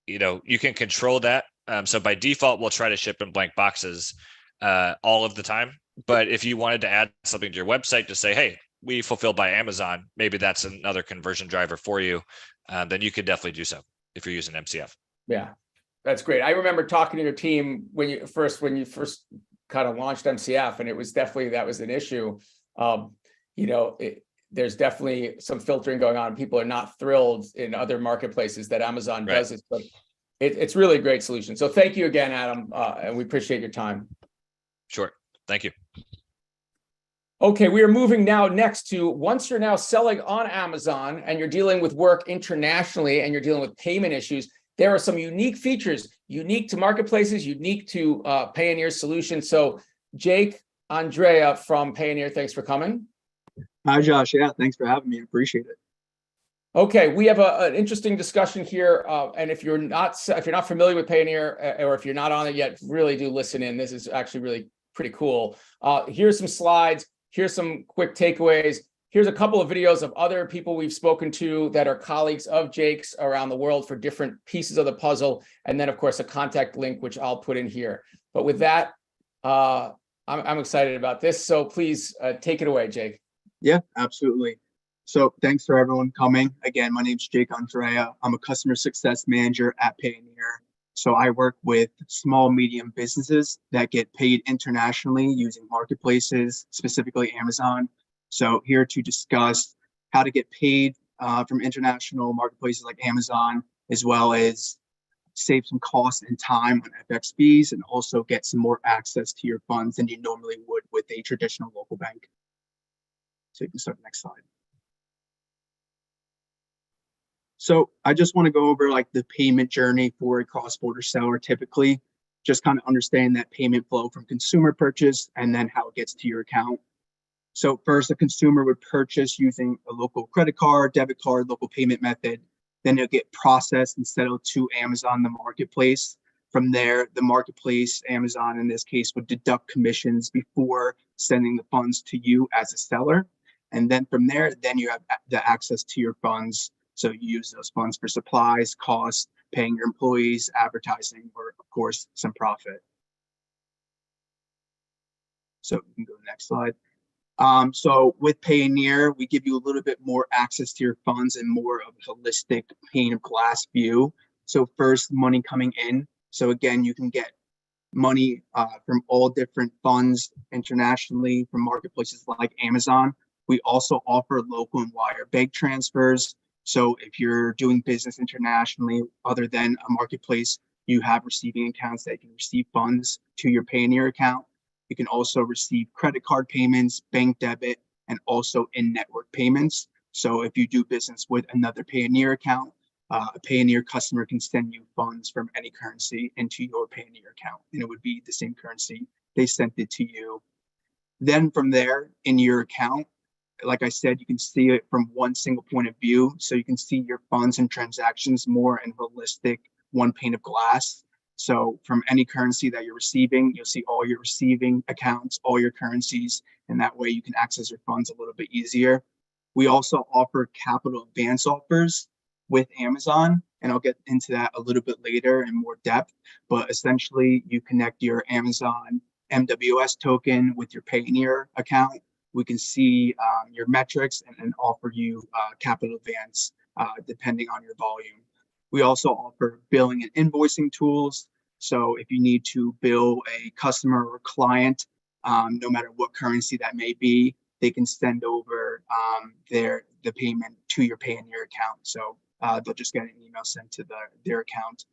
you can control that. So by default, we'll try to ship in blank boxes all of the time. But if you wanted to add something to your website to say, hey, we fulfill by Amazon, maybe that's another conversion driver for you, then you could definitely do so if you're using MCF. Yeah, that's great. I remember talking to your team when you first kind of launched MCF, and it was definitely, that was an issue. There's definitely some filtering going on. People are not thrilled in other marketplaces that Amazon does it, but it's really a great solution. So thank you again, Adam, and we appreciate your time. Sure. Thank you. Okay, we are moving now next to, once you're now selling on Amazon and you're dealing with work internationally and you're dealing with payment issues, there are some unique features, unique to marketplaces, unique to Payoneer solutions. So Jake, Andrea from Payoneer, thanks for coming. Hi, Josh. Yeah, thanks for having me. I appreciate it. Okay, we have an interesting discussion here, and if you're not familiar with Payoneer, or if you're not on it yet, really do listen in. This is actually really pretty cool. Here's some slides. Here's some quick takeaways. here's a couple of videos of other people we've spoken to that are colleagues of Jake's around the world for different pieces of the puzzle. And then, of course, a contact link, which I'll put in here. But with that, I'm excited about this. So please take it away, Jake. Yeah, absolutely. So thanks for everyone coming. Again, my name's Jake Andrea. I'm a customer success manager at Payoneer. So I work with small, medium businesses that get paid internationally using marketplaces, specifically Amazon. So here to discuss how to get paid from international marketplaces like Amazon, as well as save some cost and time on FX fees, and also get some more access to your funds than you normally would with a traditional local bank. So you can start the next slide. So I just want to go over like the payment journey for a cross-border seller, typically just kind of understand that payment flow from consumer purchase and then how it gets to your account. So first, a consumer would purchase using a local credit card, debit card, local payment method. Then it'll get processed and settled to Amazon, the marketplace. From there, the marketplace, Amazon in this case, would deduct commissions before sending the funds to you as a seller. And then from there, then you have the access to your funds. So you use those funds for supplies, costs, paying your employees, advertising, or of course, some profit. So you can go to the next slide. So with Payoneer, we give you a little bit more access to your funds and more of a holistic pane of glass view. So first, money coming in. So again, you can get money from all different funds internationally from marketplaces like Amazon. We also offer local and wire bank transfers. So if you're doing business internationally, other than a marketplace, you have receiving accounts that can receive funds to your Payoneer account. You can also receive credit card payments, bank debit, and also in-network payments. So if you do business with another Payoneer account, a Payoneer customer can send you funds from any currency into your Payoneer account, and it would be the same currency they sent it to you. Then from there, in your account, like I said, you can see it from one single point of view. So you can see your funds and transactions more in holistic one pane of glass. So from any currency that you're receiving, you'll see all your receiving accounts, all your currencies, and that way you can access your funds a little bit easier. We also offer capital advance offers with Amazon, and I'll get into that a little bit later in more depth, but essentially you connect your Amazon MWS token with your Payoneer account. We can see your metrics and offer you capital advance depending on your volume. We also offer billing and invoicing tools. So if you need to bill a customer or client, no matter what currency that may be, they can send over the payment to your Payoneer account. So they'll just get an email sent to their account.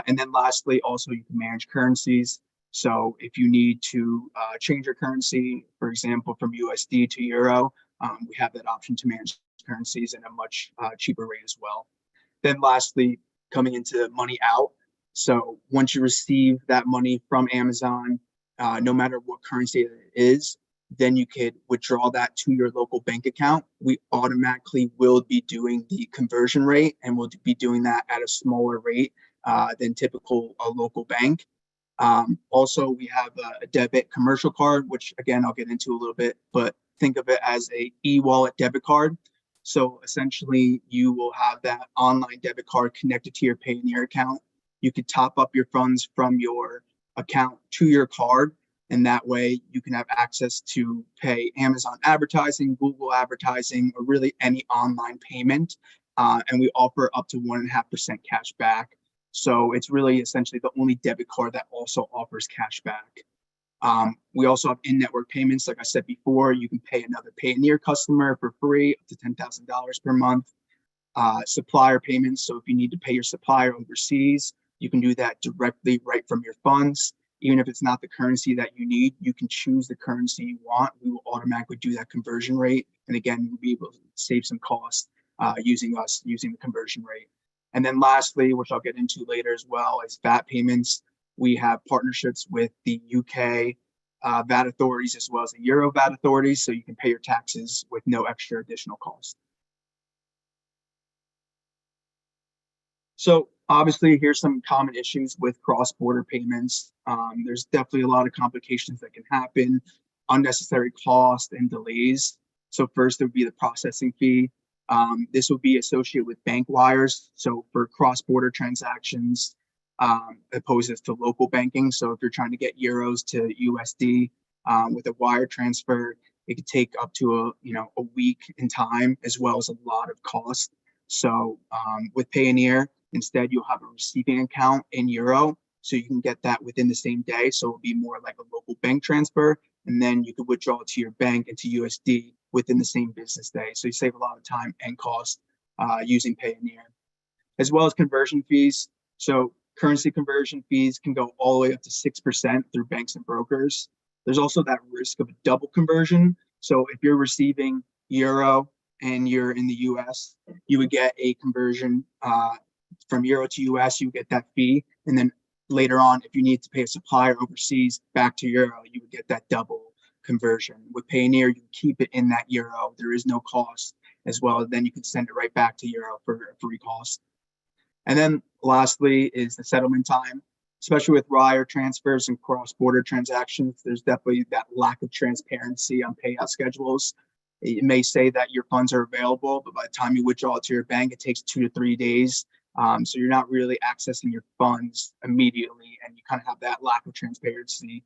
And then lastly, also you can manage currencies. So if you need to change your currency, for example, from USD to Euro, we have that option to manage currencies at a much cheaper rate as well. Then lastly, coming into money out. So once you receive that money from Amazon, no matter what currency it is, then you could withdraw that to your local bank account. We automatically will be doing the conversion rate, and we'll be doing that at a smaller rate than typical local bank. Also, we have a debit commercial card, which again, I'll get into a little bit, but think of it as a e-wallet debit card. So essentially you will have that online debit card connected to your Payoneer account. You could top up your funds from your account to your card, and that way you can have access to pay Amazon advertising, Google advertising, or really any online payment. And we offer up to 1.5% cash back. So it's really essentially the only debit card that also offers cash back. We also have in-network payments. Like I said before, you can pay another Payoneer customer for free up to $10,000 per month. Supplier payments. So if you need to pay your supplier overseas, you can do that directly right from your funds. Even if it's not the currency that you need, you can choose the currency you want. We will automatically do that conversion rate. And again, you'll be able to save some costs using the conversion rate. And then lastly, which I'll get into later as well, is VAT payments. We have partnerships with the UK VAT authorities as well as the Euro VAT authorities, so you can pay your taxes with no extra additional cost. So obviously, here's some common issues with cross-border payments. There's definitely a lot of complications that can happen, unnecessary cost and delays. So first, there would be the processing fee. This would be associated with bank wires. So for cross-border transactions, opposed to local banking. So if you're trying to get euros to USD with a wire transfer, it could take up to a week in time, as well as a lot of cost. So with Payoneer, instead you'll have a receiving account in euro, so you can get that within the same day. So it'll be more like a local bank transfer, and then you can withdraw it to your bank into USD within the same business day. So you save a lot of time and cost using Payoneer, as well as conversion fees. So currency conversion fees can go all the way up to 6% through banks and brokers. There's also that risk of a double conversion. So if you're receiving euro and you're in the US, you would get a conversion from euro to US, you get that fee. And then later on, if you need to pay a supplier overseas back to euro, you would get that double conversion. With Payoneer, you keep it in that euro. There is no cost as well. Then you can send it right back to euro for free cost. And then lastly is the settlement time, especially with wire transfers and cross-border transactions. There's definitely that lack of transparency on payout schedules. It may say that your funds are available, but by the time you withdraw it to your bank, it takes 2 to 3 days. So you're not really accessing your funds immediately, and you kind of have that lack of transparency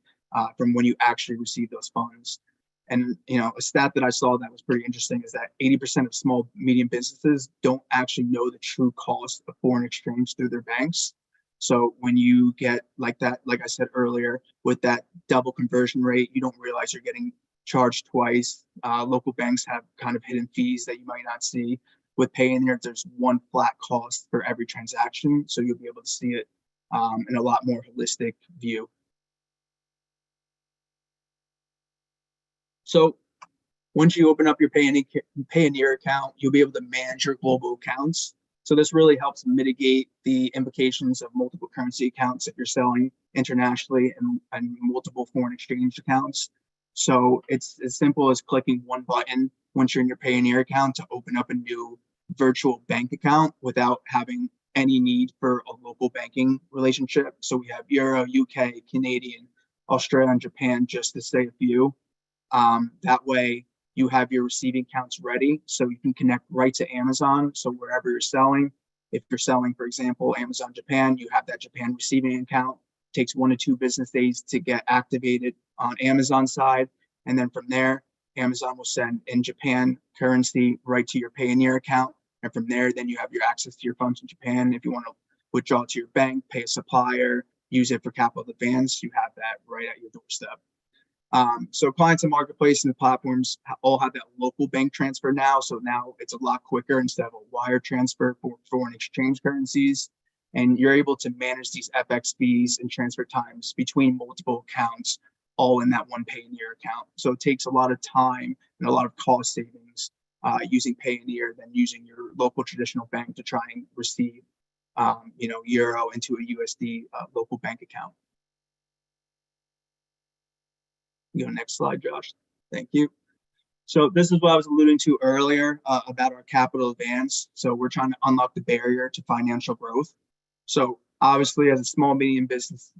from when you actually receive those funds. And a stat that I saw that was pretty interesting is that 80% of small, medium businesses don't actually know the true cost of foreign exchange through their banks. So when you get like that, like I said earlier, with that double conversion rate, you don't realize you're getting charged twice. Local banks have kind of hidden fees that you might not see. With Payoneer, there's one flat cost for every transaction, so you'll be able to see it in a lot more holistic view. So once you open up your Payoneer account, you'll be able to manage your global accounts. So this really helps mitigate the implications of multiple currency accounts if you're selling internationally and multiple foreign exchange accounts. So it's as simple as clicking one button once you're in your Payoneer account to open up a new virtual bank account without having any need for a local banking relationship. So we have Euro, UK, Canadian, Australia, and Japan, just to say a few. That way you have your receiving accounts ready, so you can connect right to Amazon. So wherever you're selling, if you're selling, for example, Amazon Japan, you have that Japan receiving account. It takes 1 to 2 business days to get activated on Amazon side. And then from there, Amazon will send in Japan currency right to your Payoneer account. And from there, then you have your access to your funds in Japan. If you want to withdraw to your bank, pay a supplier, use it for capital advance, you have that right at your doorstep. So clients and marketplace and the platforms all have that local bank transfer now. So now it's a lot quicker instead of a wire transfer for foreign exchange currencies. And you're able to manage these FX fees and transfer times between multiple accounts, all in that one Payoneer account. So it takes a lot of time and a lot of cost savings using Payoneer than using your local traditional bank to try and receive euro into a USD local bank account. Go next slide, Josh. Thank you. So this is what I was alluding to earlier about our capital advance. So we're trying to unlock the barrier to financial growth. So obviously, as a small, medium business,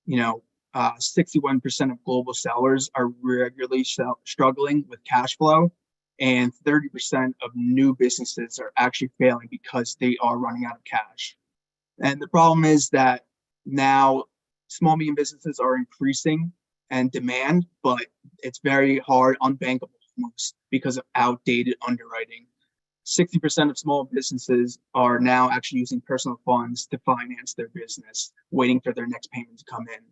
61% of global sellers are regularly struggling with cash flow, and 30% of new businesses are actually failing because they are running out of cash. And the problem is that now small, medium businesses are increasing and demand, but it's very hard, unbankable almost, because of outdated underwriting. 60% of small businesses are now actually using personal funds to finance their business, waiting for their next payment to come in.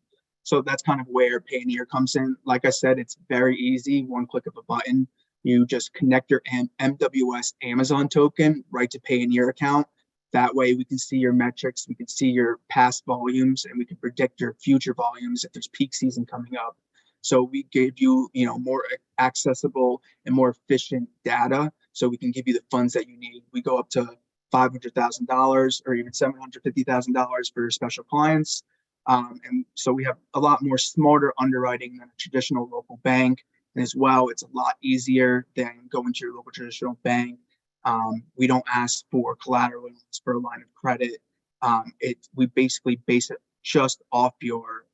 So that's kind of where Payoneer comes in. Like I said, it's very easy. One click of a button, you just connect your MWS Amazon token right to Payoneer account. That way we can see your metrics, we can see your past volumes, and we can predict your future volumes if there's peak season coming up. So we give you, more accessible and more efficient data, so we can give you the funds that you need. We go up to $500,000 or even $750,000 for special clients. And so we have a lot more smarter underwriting than a traditional local bank. And as well, it's a lot easier than going to your local traditional bank. We don't ask for collateral for a line of credit. We basically base it just off your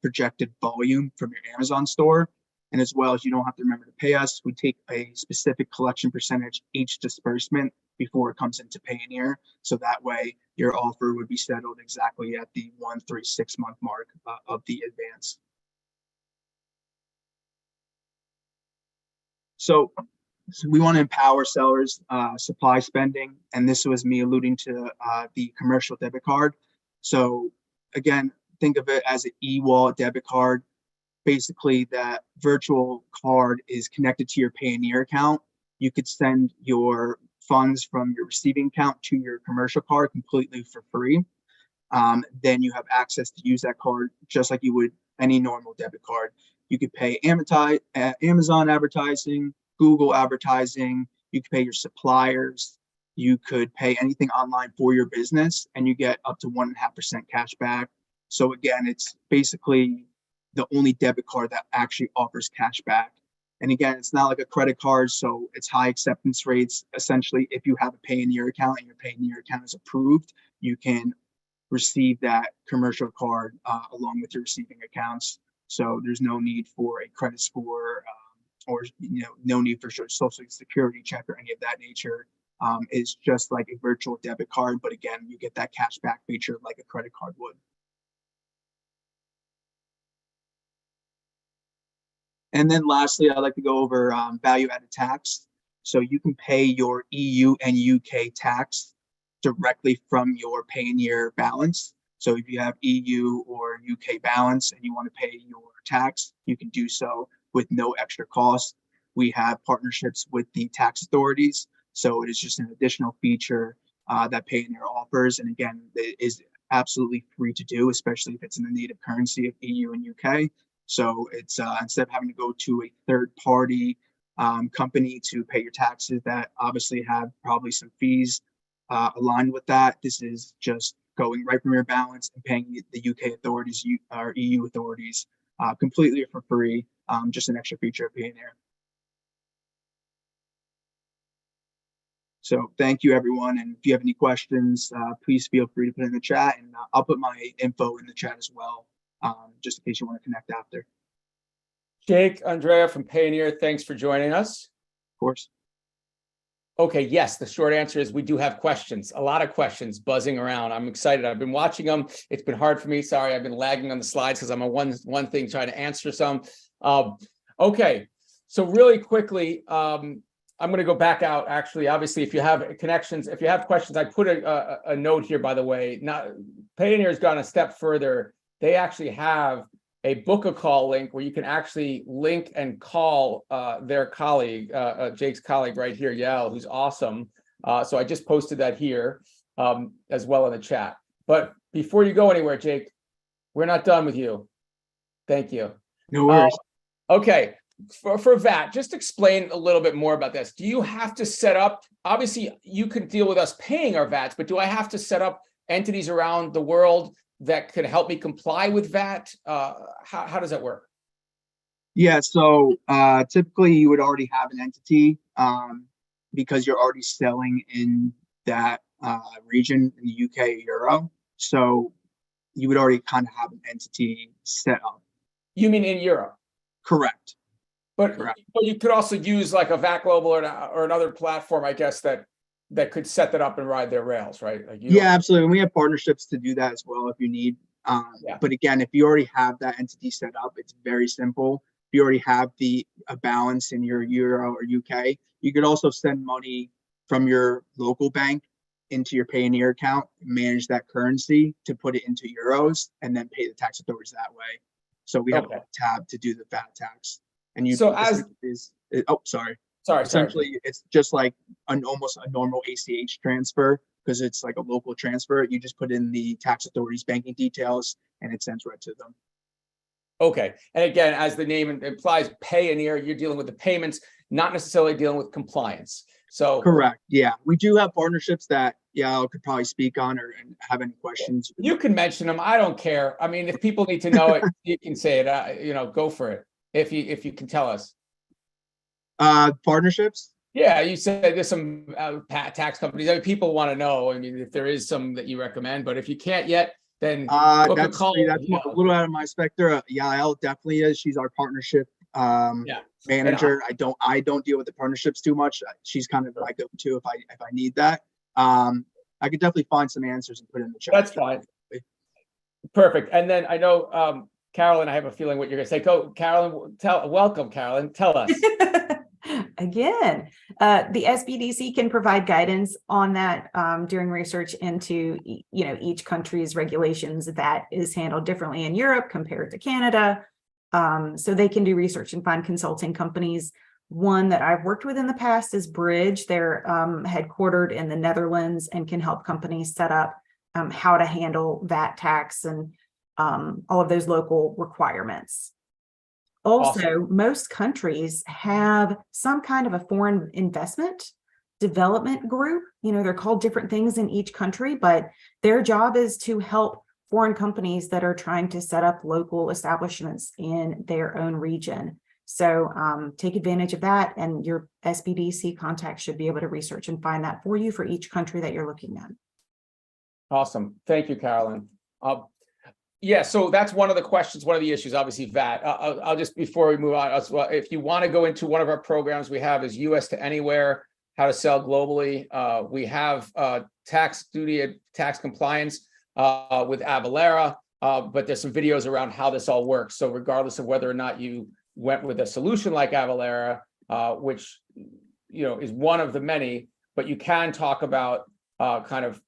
projected volume from your Amazon store. And as well as you don't have to remember to pay us, we take a specific collection percentage each disbursement before it comes into Payoneer. So that way your offer would be settled exactly at the 1, 3, 6 month mark of the advance. So we want to empower sellers' supply spending, and this was me alluding to the commercial debit card. So again, think of it as an e-wallet debit card. Basically, that virtual card is connected to your Payoneer account. You could send your funds from your receiving account to your commercial card completely for free. Then you have access to use that card just like you would any normal debit card. You could pay Amazon advertising, Google advertising, you could pay your suppliers, you could pay anything online for your business, and you get up to 1.5% cash back. So again, it's basically the only debit card that actually offers cash back. And again, it's not like a credit card, so it's high acceptance rates. Essentially, if you have a Payoneer account and your Payoneer account is approved, you can receive that commercial card along with your receiving accounts. So there's no need for a credit score or no need for social security check or any of that nature. It's just like a virtual debit card, but again, you get that cash back feature like a credit card would. And then lastly, I'd like to go over value-added tax. So you can pay your EU and UK tax directly from your Payoneer balance. So if you have EU or UK balance and you want to pay your tax, you can do so with no extra cost. We have partnerships with the tax authorities. So it is just an additional feature that Payoneer offers. And again, it is absolutely free to do, especially if it's in the native currency of EU and UK. So it's instead of having to go to a third party company to pay your taxes that obviously have probably some fees aligned with that, this is just going right from your balance and paying the UK authorities or EU authorities completely for free, just an extra feature of Payoneer. So thank you, everyone. And if you have any questions, please feel free to put in the chat, and I'll put my info in the chat as well, just in case you want to connect after. Jake, Andrea from Payoneer, thanks for joining us. Of course. Okay, yes, the short answer is we do have questions, a lot of questions buzzing around. I'm excited. I've been watching them. It's been hard for me. Sorry, I've been lagging on the slides because I'm on one thing trying to answer some. Okay, so really quickly, I'm going to go back out. Actually, obviously, if you have connections, if you have questions, I put a note here, by the way. Now, Payoneer has gone a step further. They actually have a book a call link where you can actually link and call their colleague, Jake's colleague right here, Yael, who's awesome. So I just posted that here as well in the chat. But before you go anywhere, Jake, we're not done with you. Thank you. No worries. Okay, for VAT, just explain a little bit more about this. Do you have to set up, obviously you could deal with us paying our VATs, but do I have to set up entities around the world that could help me comply with VAT? How does that work? Yeah, so typically you would already have an entity because you're already selling in that region in the UK Euro. So you would already kind of have an entity set up. You mean in Europe? Correct. But you could also use like a VAT Global or another platform, I guess, that could set that up and ride their rails, right? Like absolutely. And we have partnerships to do that as well if you need. But again, if you already have that entity set up, it's very simple. If you already have a balance in your Euro or UK, you could also send money from your local bank into your Payoneer account, manage that currency to put it into euros, and then pay the tax authorities that way. So we have a tab to do the VAT tax. And you essentially it's just like almost a normal ACH transfer because it's like a local transfer. You just put in the tax authorities banking details and it sends right to them. Okay. And again, as the name implies, Payoneer, you're dealing with the payments, not necessarily dealing with compliance. So correct. Yeah, we do have partnerships that I could probably speak on or have any questions. You can mention them. I don't care. I mean, if people need to know it, you can say it. Go for it. If you can tell us. Partnerships? Yeah, you said there's some tax companies. I mean, people want to know. I mean, if there is some that you recommend, but if you can't yet, then that's a little out of my spectrum. Yael definitely is. She's our partnership Yeah. manager. I don't deal with the partnerships too much. She's kind of my go-to if I need that. I could definitely find some answers and put it in the chat. That's fine. Perfect. And then I know, Carolyn, I have a feeling what you're going to say. Go, Carolyn. Welcome, Carolyn. Tell us. Again, the SBDC can provide guidance on that during research into each country's regulations that is handled differently in Europe compared to Canada. So they can do research and find consulting companies. One that I've worked with in the past is Bridge. They're headquartered in the Netherlands and can help companies set up how to handle VAT tax and all of those local requirements. Also, Awesome. most countries have some kind of a foreign investment development group. They're called different things in each country, but their job is to help foreign companies that are trying to set up local establishments in their own region. So take advantage of that, and your SBDC contact should be able to research and find that for you for each country that you're looking at. Awesome. Thank you, Carolyn. Yeah, so that's one of the questions, one of the issues, obviously VAT. I'll just, before we move on, if you want to go into one of our programs we have is US to Anywhere, how to sell globally. We have tax duty, tax compliance with Avalara, but there's some videos around how this all works. So regardless of whether or not you went with a solution like Avalara, which is one of the many, but you can talk about kind of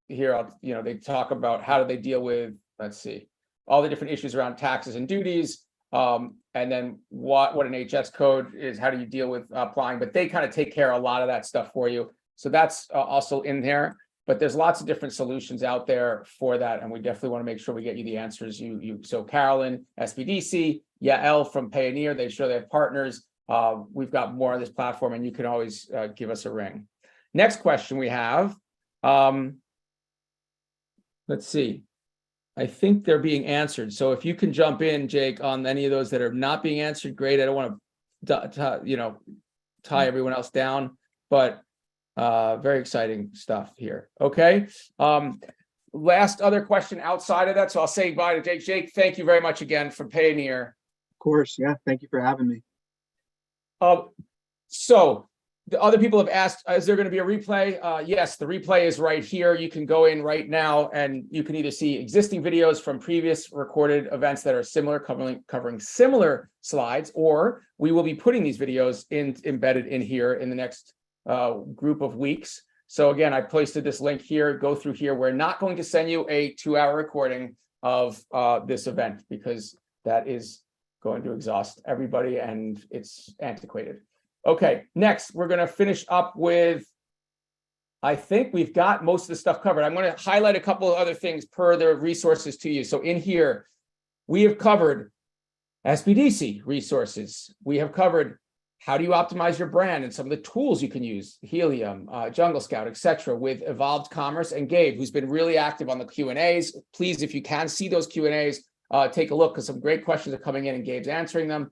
here, they talk about how do they deal with, let's see, all the different issues around taxes and duties, and then what an HS code is, how do you deal with applying, but they kind of take care of a lot of that stuff for you. So that's also in there, but there's lots of different solutions out there for that, and we definitely want to make sure we get you the answers. So Carolyn, SBDC, Yael from Payoneer, they show they have partners. We've got more on this platform, and you can always give us a ring. Next question we have, let's see. I think they're being answered. So if you can jump in, Jake, on any of those that are not being answered, great. I don't want to, tie everyone else down, but very exciting stuff here. Okay. Last other question outside of that. So I'll say bye to Jake. Jake, thank you very much again for Payoneer. Of course. Yeah. Thank you for having me. So the other people have asked, is there going to be a replay? Yes, the replay is right here. You can go in right now and you can either see existing videos from previous recorded events that are similar, covering similar slides, or we will be putting these videos embedded in here in the next group of weeks. So again, I posted this link here, go through here. We're not going to send you a 2-hour recording of this event because that is going to exhaust everybody and it's antiquated. Okay, next, we're going to finish up with, I think we've got most of the stuff covered. I'm going to highlight a couple of other things per the resources to you. So in here, we have covered SBDC resources. We have covered how do you optimize your brand and some of the tools you can use, Helium, Jungle Scout, etc., with Evolved Commerce and Gabe, who's been really active on the Q&As. Please, if you can see those Q&As, take a look because some great questions are coming in and Gabe's answering them.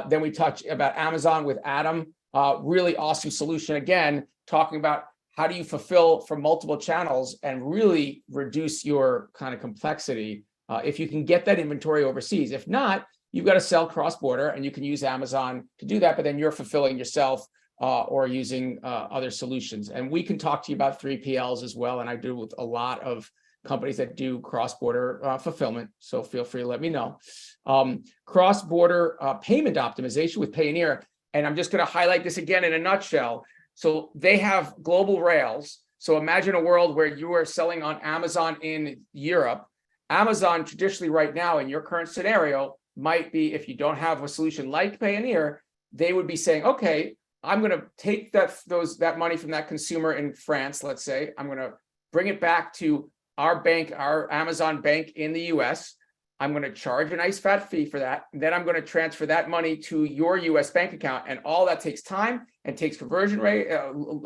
Then we touch about Amazon with Adam, really awesome solution. Again, talking about how do you fulfill from multiple channels and really reduce your kind of complexity if you can get that inventory overseas. If not, you've got to sell cross-border and you can use Amazon to do that, but then you're fulfilling yourself or using other solutions. And we can talk to you about 3PLs as well. And I do with a lot of companies that do cross-border fulfillment. So feel free to let me know. Cross-border payment optimization with Payoneer. And I'm just going to highlight this again in a nutshell. So they have global rails. So imagine a world where you are selling on Amazon in Europe. Amazon traditionally right now in your current scenario might be, if you don't have a solution like Payoneer, they would be saying, okay, I'm going to take that money from that consumer in France, let's say, I'm going to bring it back to our bank, our Amazon bank in the US. I'm going to charge a nice fat fee for that. Then I'm going to transfer that money to your US bank account. And all that takes time and takes conversion rate,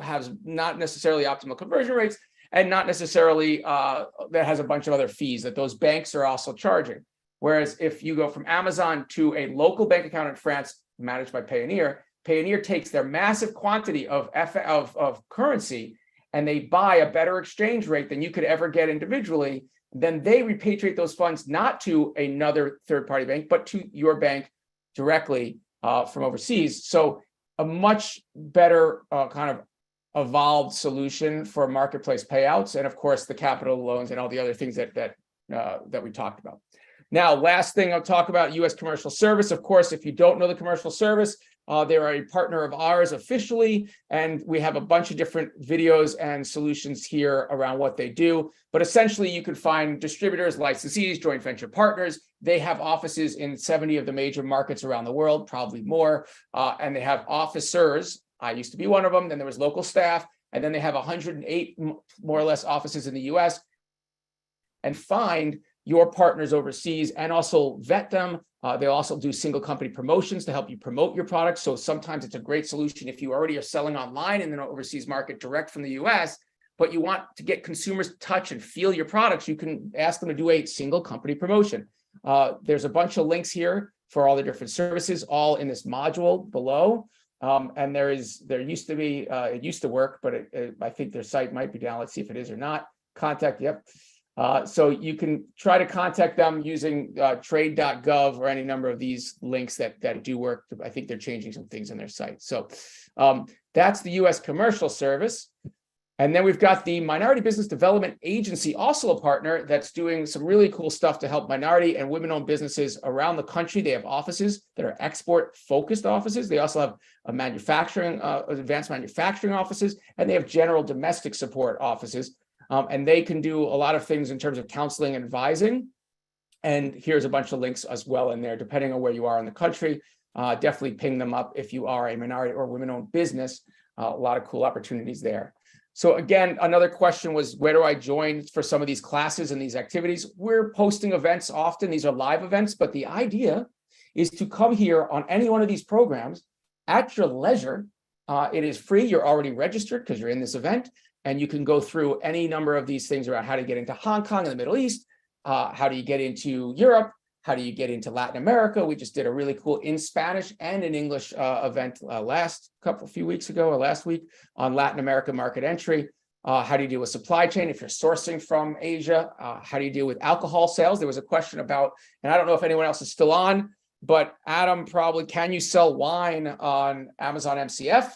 has not necessarily optimal conversion rates, and not necessarily that has a bunch of other fees that those banks are also charging. Whereas if you go from Amazon to a local bank account in France managed by Payoneer, Payoneer takes their massive quantity of currency and they buy a better exchange rate than you could ever get individually. Then they repatriate those funds not to another third-party bank, but to your bank directly. from overseas. So a much better kind of evolved solution for marketplace payouts, and of course the capital loans and all the other things that we talked about. Now, last thing I'll talk about, U.S. Commercial Service. Of course, if you don't know the Commercial Service, they're a partner of ours officially, and we have a bunch of different videos and solutions here around what they do. But essentially, you can find distributors, licensees, joint venture partners. They have offices in 70 of the major markets around the world, probably more, and they have officers. I used to be one of them. Then there was local staff, and then they have 108 more or less offices in the U.S. and find your partners overseas and also vet them. They also do single company promotions to help you promote your products. So sometimes it's a great solution if you already are selling online in the overseas market direct from the US, but you want to get consumers to touch and feel your products, you can ask them to do a single company promotion. There's a bunch of links here for all the different services, all in this module below. And there used to be, it used to work, but I think their site might be down. Let's see if it is or not. Contact, yep. So you can try to contact them using trade.gov or any number of these links that do work. I think they're changing some things on their site. So that's the U.S. Commercial Service. And then we've got the Minority Business Development Agency, also a partner that's doing some really cool stuff to help minority and women-owned businesses around the country. They have offices that are export-focused offices. They also have a manufacturing, advanced manufacturing offices, and they have general domestic support offices. And they can do a lot of things in terms of counseling and advising. And here's a bunch of links as well in there, depending on where you are in the country. Definitely ping them up if you are a minority or women-owned business. A lot of cool opportunities there. So again, another question was, where do I join for some of these classes and these activities? We're posting events often. These are live events, but the idea is to come here on any one of these programs at your leisure. It is free. You're already registered because you're in this event. And you can go through any number of these things about how to get into Hong Kong and the Middle East. How do you get into Europe? How do you get into Latin America? We just did a really cool in Spanish and in English event few weeks ago or last week on Latin America market entry. How do you deal with supply chain if you're sourcing from Asia? How do you deal with alcohol sales? There was a question about, and I don't know if anyone else is still on, but Adam, probably, can you sell wine on Amazon MCF?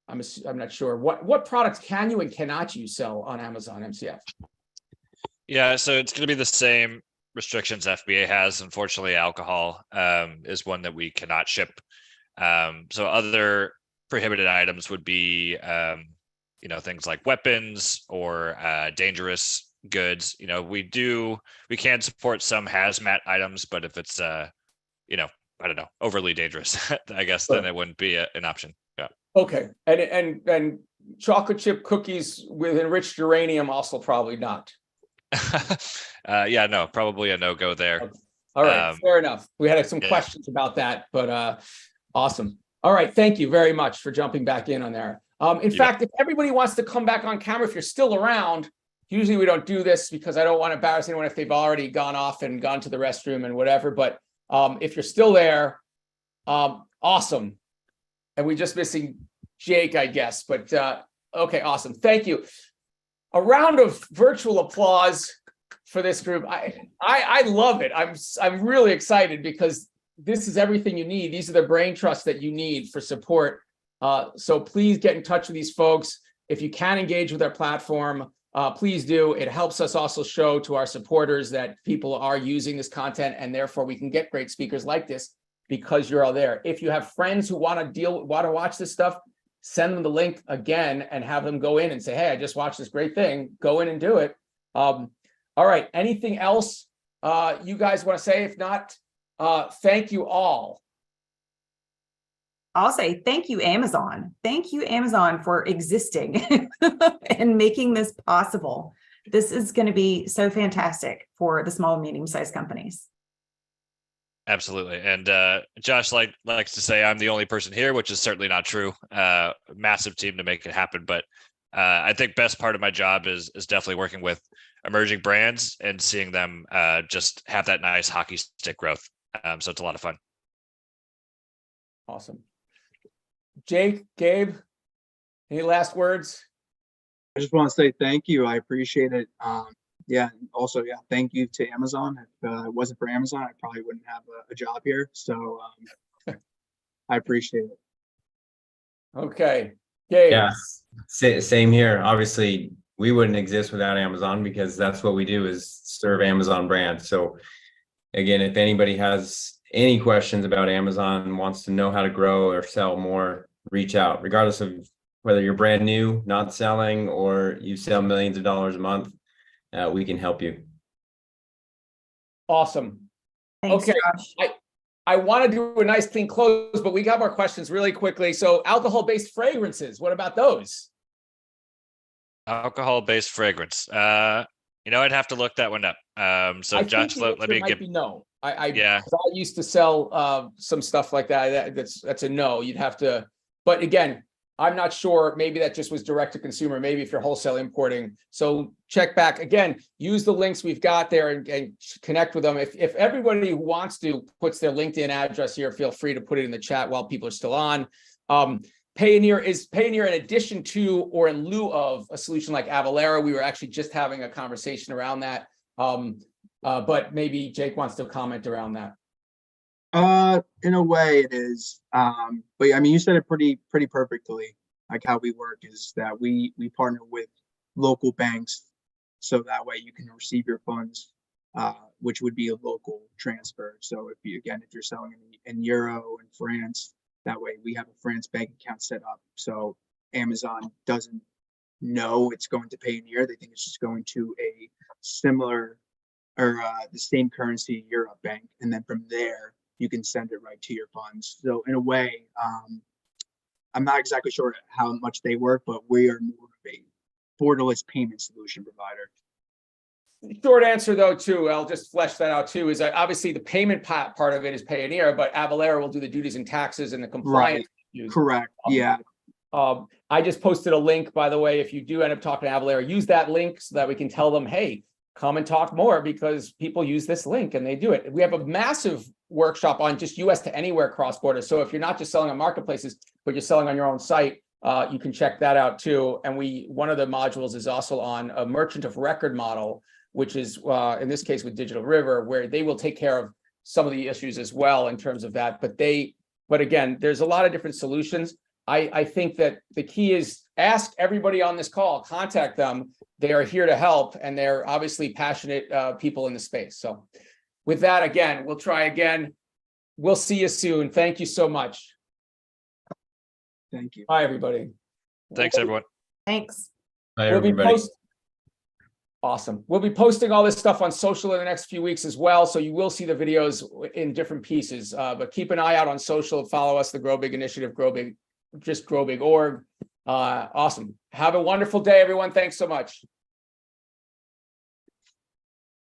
I'm not sure what products can you and cannot you sell on Amazon MCF? Yeah, so it's going to be the same restrictions FBA has. Unfortunately, alcohol is one that we cannot ship. So other prohibited items would be, things like weapons or dangerous goods. We can support some hazmat items, but if it's, I don't know, overly dangerous, I guess, then it wouldn't be an option. Yeah. Okay, and chocolate chip cookies with enriched uranium also probably not. Yeah, no, probably a no-go there. Okay. All right, fair enough. We had some questions about that, but awesome. All right, thank you very much for jumping back in on there. In fact, if everybody wants to come back on camera, if you're still around, usually we don't do this because I don't want to embarrass anyone if they've already gone off and gone to the restroom and whatever, but if you're still there, awesome. And we're just missing Jake, I guess, but okay, awesome. Thank you. A round of virtual applause for this group. I love it. I'm really excited because this is everything you need. These are the brain trusts that you need for support. So please get in touch with these folks. If you can engage with our platform, please do. It helps us also show to our supporters that people are using this content, and therefore we can get great speakers like this because you're all there. If you have friends who want to watch this stuff, send them the link again and have them go in and say, hey, I just watched this great thing. Go in and do it. All right. Anything else you guys want to say? If not, thank you all. I'll say thank you, Amazon. Thank you, Amazon, for existing and making this possible. This is going to be so fantastic for the small and medium-sized companies. Absolutely. And Josh likes to say I'm the only person here, which is certainly not true. Massive team to make it happen. But I think best part of my job is definitely working with emerging brands and seeing them just have that nice hockey stick growth. So it's a lot of fun. Awesome. Jake, Gabe, any last words? I just want to say thank you. I appreciate it. Yeah. Also, yeah, thank you to Amazon. If it wasn't for Amazon, I probably wouldn't have a job here. So I appreciate it. Okay, Gabe. Yeah, same here. Obviously, we wouldn't exist without Amazon because that's what we do is serve Amazon brand. So again, if anybody has any questions about Amazon, wants to know how to grow or sell more, reach out, regardless of whether you're brand new, not selling, or you sell millions of dollars a month, we can help you. Awesome. Thanks, Okay. Josh. I want to do a nice clean close, but we got more questions really quickly. So alcohol-based fragrances, what about those? Alcohol-based fragrance. I'd have to look that one up. So I Josh, think the let answer me might give. be no. Yeah. 'Cause I used to sell some stuff like that. That's a no. You'd have to, but again, I'm not sure. Maybe that just was direct to consumer. Maybe if you're wholesale importing. So check back again, use the links we've got there and connect with them. If everybody who wants to puts their LinkedIn address here, feel free to put it in the chat while people are still on. Payoneer in addition to or in lieu of a solution like Avalara. We were actually just having a conversation around that. But maybe Jake wants to comment around that. In a way it is. But yeah, I mean, you said it pretty perfectly. Like how we work is that we partner with local banks, so that way you can receive your funds, which would be a local transfer. So if you're selling in euro in France, that way we have a France bank account set up. So Amazon doesn't know it's going to Payoneer. They think it's just going to a similar or the same currency Europe bank, and then from there you can send it right to your funds. So in a way, I'm not exactly sure how much they work, but we are more of a borderless payment solution provider. Short answer though, too, I'll just flesh that out too, is that obviously the payment part of it is Payoneer, but Avalara will do the duties and taxes and the compliance. Right. Correct. Yeah. I just posted a link, by the way, if you do end up talking to Avalara, use that link so that we can tell them, hey, come and talk more, because people use this link and they do it. We have a massive workshop on just US to anywhere cross-border. So if you're not just selling on marketplaces, but you're selling on your own site, you can check that out too. And one of the modules is also on a merchant of record model, which is in this case with Digital River, where they will take care of some of the issues as well in terms of that. But again, there's a lot of different solutions. I think that the key is ask everybody on this call, contact them. They are here to help, and they're obviously passionate people in the space. So with that, again, we'll try again. We'll see you soon. Thank you so much. Thank you. Bye, everybody. Thanks, everyone. Thanks. Bye, everybody. Awesome. We'll be posting all this stuff on social in the next few weeks as well. So you will see the videos in different pieces, but keep an eye out on social. Follow us, the Grow Big Initiative, Grow Big, just Grow Big org. Awesome. Have a wonderful day, everyone. Thanks so much.